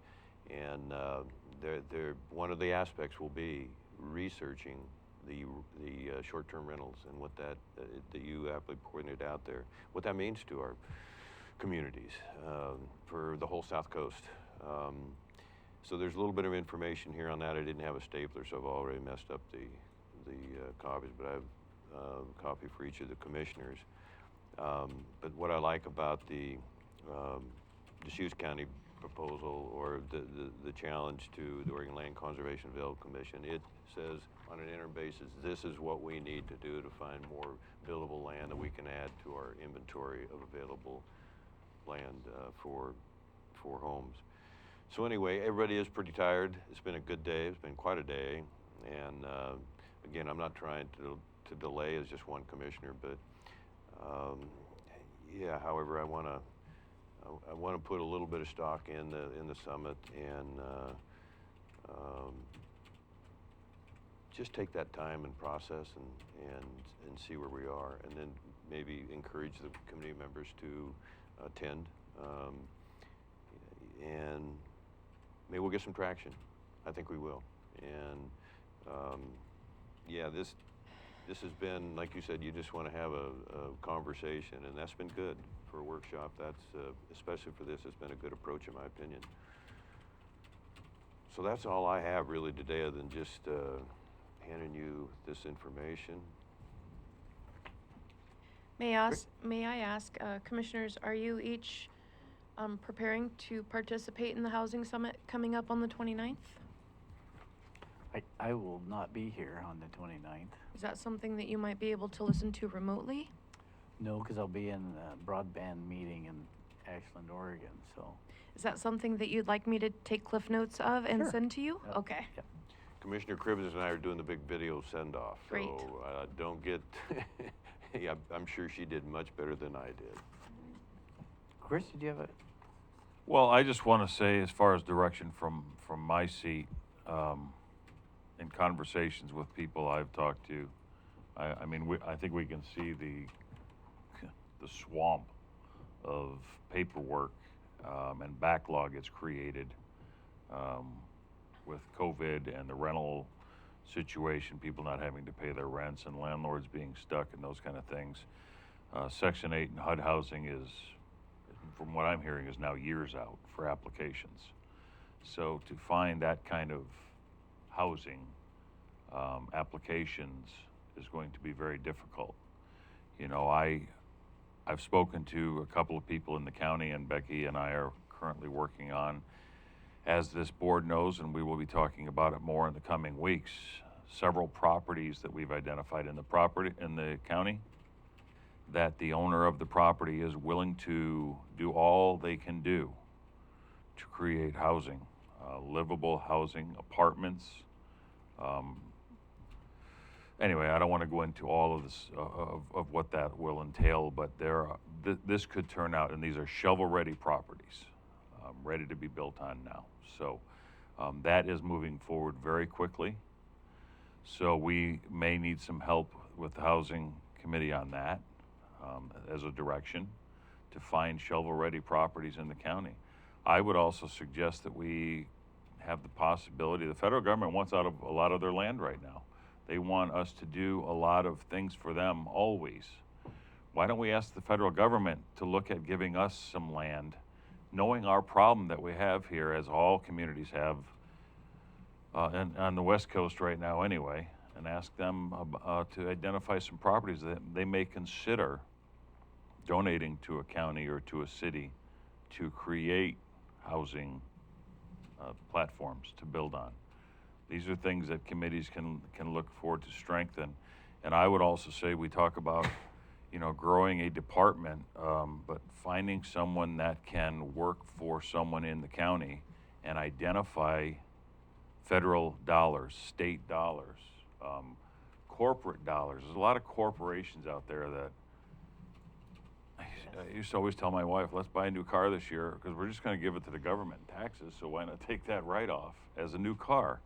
and one of the aspects will be researching the short-term rentals and what that you aptly pointed out there, what that means to our communities for the whole South Coast. So there's a little bit of information here on that. I didn't have a stapler, so I've already messed up the copies, but I have a copy for each of the commissioners. But what I like about the Deschutes County proposal, or the challenge to the Oregon Land Conservation Development Commission, it says on an interim basis, this is what we need to do to find more buildable land that we can add to our inventory of available land for homes. So anyway, everybody is pretty tired. It's been a good day. It's been quite a day. And again, I'm not trying to delay as just one commissioner, but however, I want to put a little bit of stock in the summit and just take that time and process and see where we are, and then maybe encourage the committee members to attend, and maybe we'll get some traction. I think we will. And yeah, this has been, like you said, you just want to have a conversation, and that's been good for a workshop. That's especially for this, it's been a good approach in my opinion. So that's all I have really today, other than just handing you this information. May I ask, commissioners, are you each preparing to participate in the housing summit coming up on the 29th? I will not be here on the 29th. Is that something that you might be able to listen to remotely? No, because I'll be in a broadband meeting in Ashland, Oregon, so. Is that something that you'd like me to take cliff notes of and Sure. send to you? Yep, Okay. yep. Commissioner Cribbins and I are doing the big video send-off. Great. So don't get, yeah, I'm sure she did much better than I did. Chris, did you have a? Well, I just want to say, as far as direction from my seat, in conversations with people I've talked to, I mean, I think we can see the swamp of paperwork and backlog it's created with COVID and the rental situation, people not having to pay their rents and landlords being stuck and those kind of things. Section 8 and HUD housing is, from what I'm hearing, is now years out for applications. So to find that kind of housing applications is going to be very difficult. You know, I've spoken to a couple of people in the county, and Becky and I are currently working on, as this board knows, and we will be talking about it more in the coming weeks, several properties that we've identified in the county that the owner of the property is willing to do all they can do to create housing, livable housing, apartments. Anyway, I don't want to go into all of this of what that will entail, but this could turn out, and these are shovel-ready properties, ready to be built on now. So that is moving forward very quickly. So we may need some help with the Housing Committee on that as a direction to find shovel-ready properties in the county. I would also suggest that we have the possibility, the federal government wants out of a lot of their land right now. They want us to do a lot of things for them always. Why don't we ask the federal government to look at giving us some land, knowing our problem that we have here, as all communities have on the West Coast right now anyway, and ask them to identify some properties that they may consider donating to a county or to a city to create housing platforms to build on. These are things that committees can look forward to strengthen. And I would also say, we talk about, you know, growing a department, but finding someone that can work for someone in the county and identify federal dollars, state dollars, corporate dollars. There's a lot of corporations out there that I used to always tell my wife, let's buy a new car this year because we're just going to give it to the government in taxes, so why not take that right off as a new car?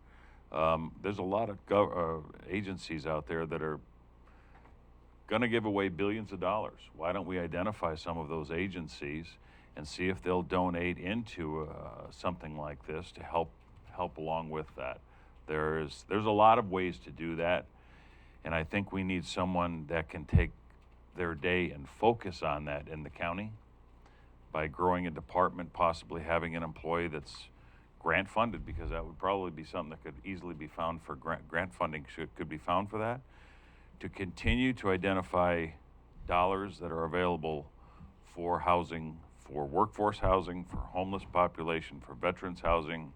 There's a lot of agencies out there that are going to give away billions of dollars. Why don't we identify some of those agencies and see if they'll donate into something like this to help along with that? There's a lot of ways to do that, and I think we need someone that can take their day and focus on that in the county by growing a department, possibly having an employee that's grant funded, because that would probably be something that could easily be found for grant funding could be found for that, to continue to identify dollars that are available for housing, for workforce housing, for homeless population, for veterans housing.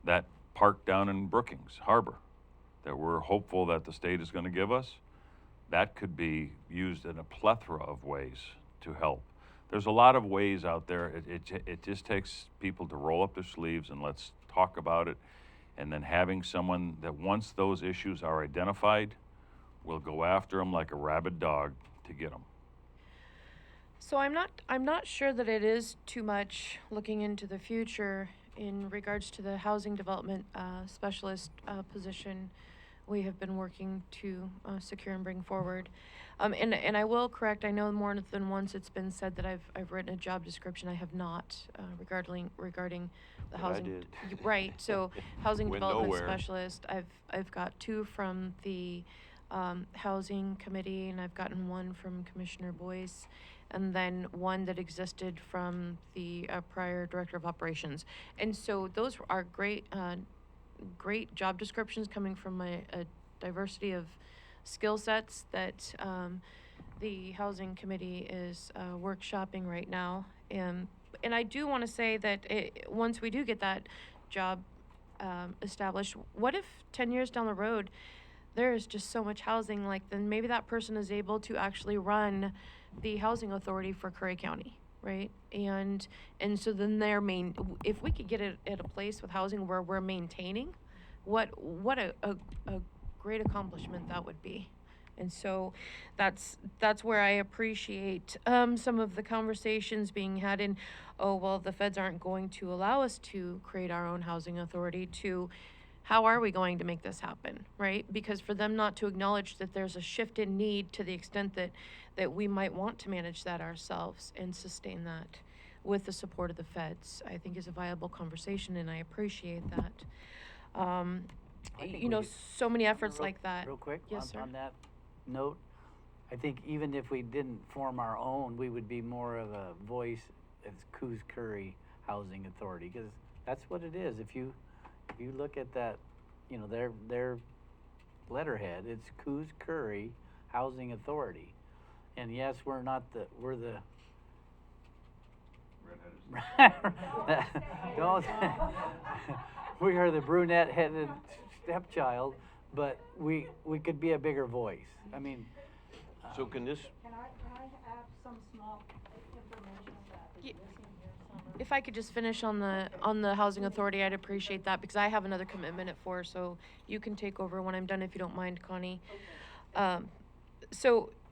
That park down in Brookings Harbor that we're hopeful that the state is going to give us, that could be used in a plethora of ways to help. There's a lot of ways out there. It just takes people to roll up their sleeves and let's talk about it. And then having someone that, once those issues are identified, will go after them like a rabid dog to get them. So I'm not sure that it is too much looking into the future in regards to the housing development specialist position, we have been working to secure and bring forward. And I will correct, I know more than once it's been said that I've written a job description. I have not regarding the But I housing. did. Right, so housing Went development nowhere. specialist, I've got 2 from the housing committee, and I've gotten 1 from Commissioner Boyce, and then 1 that existed from the prior director of operations. And so those are great job descriptions coming from a diversity of skill sets that the housing committee is workshopping right now. And I do want to say that once we do get that job established, what if 10 years down the road there is just so much housing, like then maybe that person is able to actually run the housing authority for Curry County, right? And so then if we could get it at a place with housing where we're maintaining, what a great accomplishment that would be. And so that's where I appreciate some of the conversations being had in, oh, well, the feds aren't going to allow us to create our own housing authority, to how are we going to make this happen, right? Because for them not to acknowledge that there's a shift in need to the extent that we might want to manage that ourselves and sustain that with the support of the feds, I think is a viable conversation, and I appreciate that. I think You know, we- so many efforts Real- like that. Real quick, Yes, sir. on that note, I think even if we didn't form our own, we would be more of a voice as Coos Curry Housing Authority, because that's what it is. If you look at that, you know, their letterhead, it's Coos Curry Housing Authority. And yes, we're the don't we are the brunette-headed stepchild, but we could be a bigger voice. I mean, So can this, Can I have some small information about the Ye- missing here somewhere? If I could just finish on the housing authority, I'd appreciate that, because I have another commitment at 4, so you can take over when I'm done if you don't mind, Connie.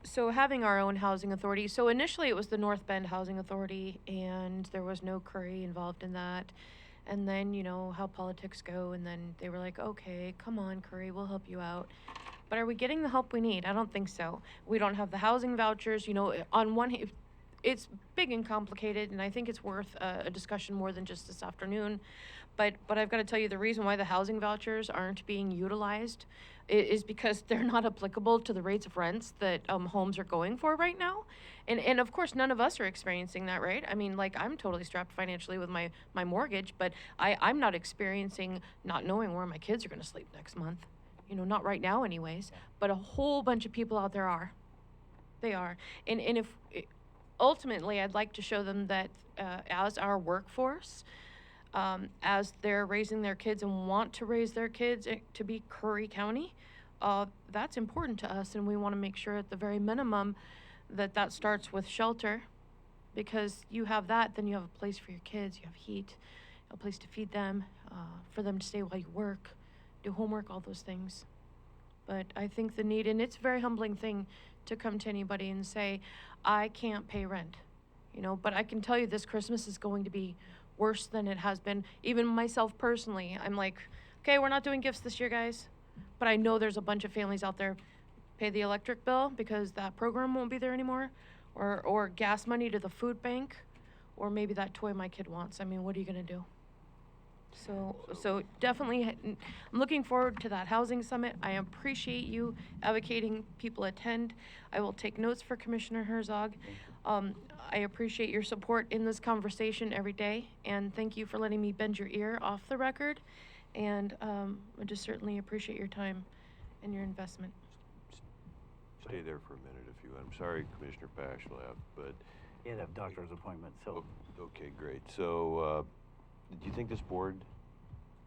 So having our own housing authority, so initially it was the North Bend Housing Authority, and there was no Curry involved in that. And then, you know, how politics go, and then they were like, okay, come on, Curry, we'll help you out. But are we getting the help we need? I don't think so. We don't have the housing vouchers, you know, on one hand, it's big and complicated, and I think it's worth a discussion more than just this afternoon. But I've got to tell you, the reason why the housing vouchers aren't being utilized is because they're not applicable to the rates of rents that homes are going for right now. And of course, none of us are experiencing that, right? I mean, like, I'm totally strapped financially with my mortgage, but I'm not experiencing not knowing where my kids are going to sleep next month. You know, not right now anyways, but a whole bunch of people out there are. They are. And if ultimately, I'd like to show them that as our workforce, as they're raising their kids and want to raise their kids to be Curry County, that's important to us, and we want to make sure at the very minimum that starts with shelter, because you have that, then you have a place for your kids, you have heat, a place to feed them, for them to stay while you work, do homework, all those things. But I think the need, and it's a very humbling thing to come to anybody and say, I can't pay rent, you know, but I can tell you this Christmas is going to be worse than it has been. Even myself personally, I'm like, okay, we're not doing gifts this year, guys, but I know there's a bunch of families out there pay the electric bill because that program won't be there anymore, or gas money to the food bank, or maybe that toy my kid wants. I mean, what are you gonna do? So definitely, I'm looking forward to that housing summit. I appreciate you advocating people attend. I will take notes for Commissioner Herzog. I appreciate your support in this conversation every day, and thank you for letting me bend your ear off the record. And I just certainly appreciate your time and your investment. stay there for a minute if you, I'm sorry Commissioner Pash left, but, he had a doctor's appointment, so. okay, great. So, do you think this board,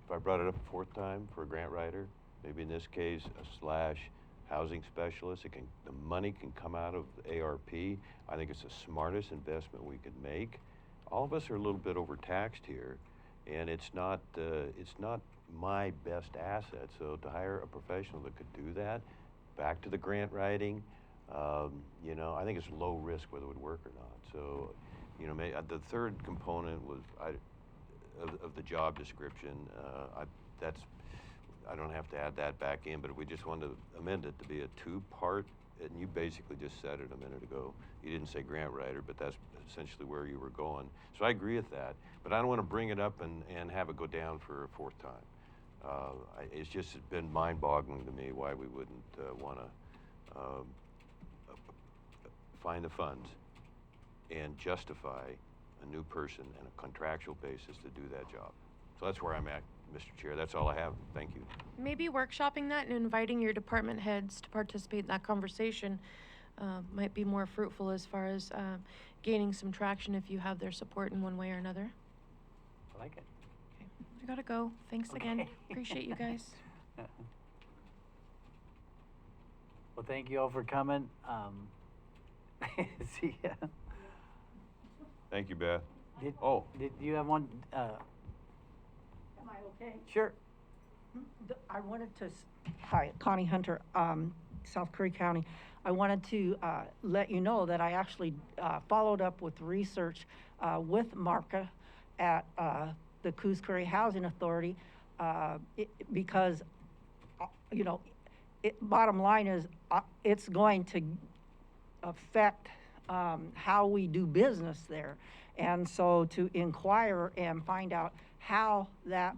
if I brought it up a 4th time for a grant writer, maybe in this case, a / housing specialist, the money can come out of the ARP. I think it's the smartest investment we could make. All of us are a little bit overtaxed here, and it's not my best asset. So to hire a professional that could do that, back to the grant writing, you know, I think it's low risk whether it would work or not. So, you know, the third component was of the job description. I don't have to add that back in, but if we just wanted to amend it to be a two-part, and you basically just said it a minute ago. You didn't say grant writer, but that's essentially where you were going. So I agree with that, but I don't want to bring it up and have it go down for a fourth time. It's just been mind-boggling to me why we wouldn't want to find the funds and justify a new person on a contractual basis to do that job. So that's where I'm at, Mr. Chair. That's all I have. Thank you. Maybe workshopping that and inviting your department heads to participate in that conversation might be more fruitful as far as gaining some traction if you have their support in one way or another. I like it. Okay, I gotta go. Thanks again. Okay. Appreciate you guys. Well, thank you all for coming. See ya. Thank you, Beth. Did Did you have one? Am I okay? Sure. I wanted to, hi, Connie Hunter, South Curry County. I wanted to let you know that I actually followed up with research with Marka at the Coos Curry Housing Authority because, you know, bottom line is it's going to affect how we do business there. And so to inquire and find out how that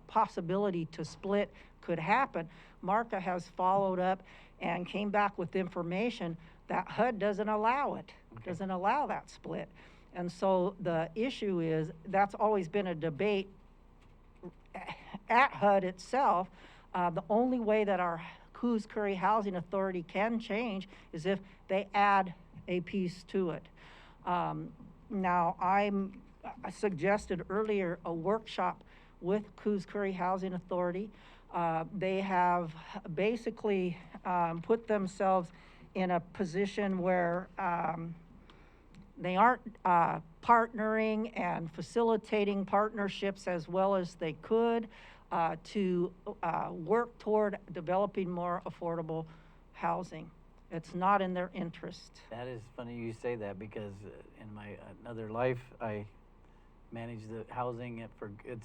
possibility to split could happen, Marka has followed up and came back with information that HUD doesn't allow it, doesn't allow that split. And so the issue is, that's always been a debate at HUD itself. The only way that our Coos Curry Housing Authority can change is if they add a piece to it. Now, I suggested earlier a workshop with Coos Curry Housing Authority. They have basically put themselves in a position where they aren't partnering and facilitating partnerships as well as they could to work toward developing more affordable housing. It's not in their interest. That is funny you say that, because in my another life, I managed the housing for Good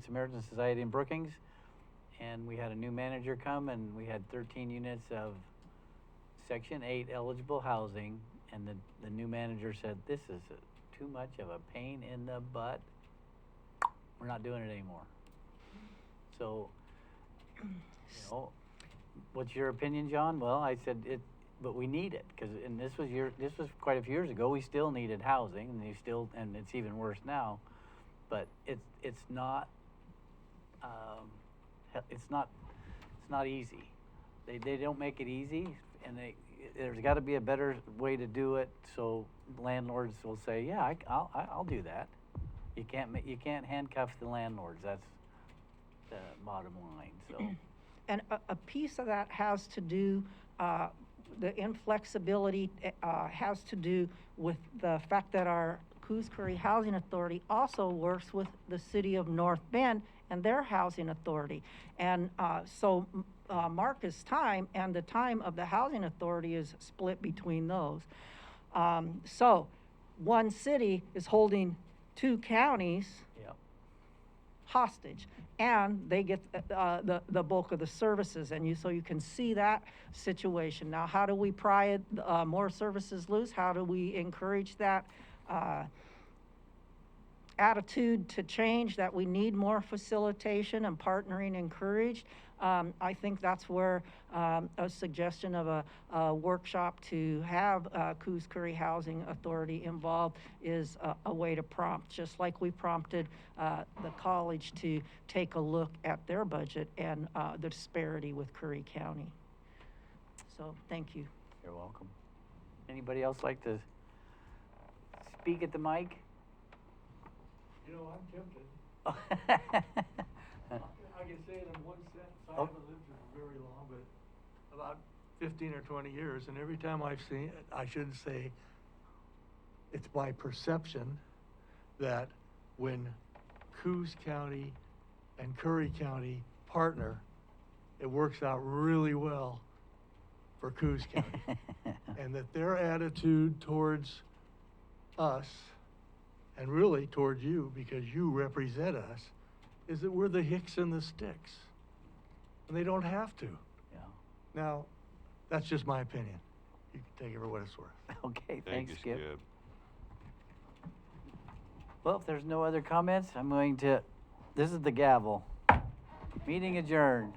Samaritan Society in Brookings, and we had a new manager come, and we had 13 units of Section 8 eligible housing, and the new manager said, this is too much of a pain in the butt. We're not doing it anymore. So, you know, what's your opinion, John? Well, I said but we need it, because, and this was quite a few years ago. We still needed housing, and it's even worse now. But it's not easy. They don't make it easy, and there's got to be a better way to do it. So landlords will say, yeah, I'll do that. You can't handcuff the landlords. That's the bottom line. So, And a piece of that has to do, the inflexibility has to do with the fact that our Coos Curry Housing Authority also works with the city of North Bend and their housing authority. And so Marcus' time and the time of the housing authority is split between those. So one city is holding two counties hostage, and they get the bulk of the services, and so you can see that situation. Now, how do we pry more services loose? How do we encourage that attitude to change, that we need more facilitation and partnering encouraged? I think that's where a suggestion of a workshop to have Coos Curry Housing Authority involved is a way to prompt, just like we prompted the college to take a look at their budget and the disparity with Curry County. So, thank you. you're welcome. Anybody else like to speak at the mic? You know, I'm tempted. I can say it in one sentence. I haven't lived here very long, but about 15 or 20 years, and every time I've seen it, I shouldn't say, it's my perception that when Coos County and Curry County partner, it works out really well for Coos County. And that their attitude towards us and really towards you, because you represent us, is that we're the hicks and the sticks. And they don't have to. Yeah. Now, that's just my opinion. You can take it for what it's worth. Okay, Thank thanks, you, Skip. Skip. Well, if there's no other comments, I'm going to, this is the gavel. Meeting adjourned.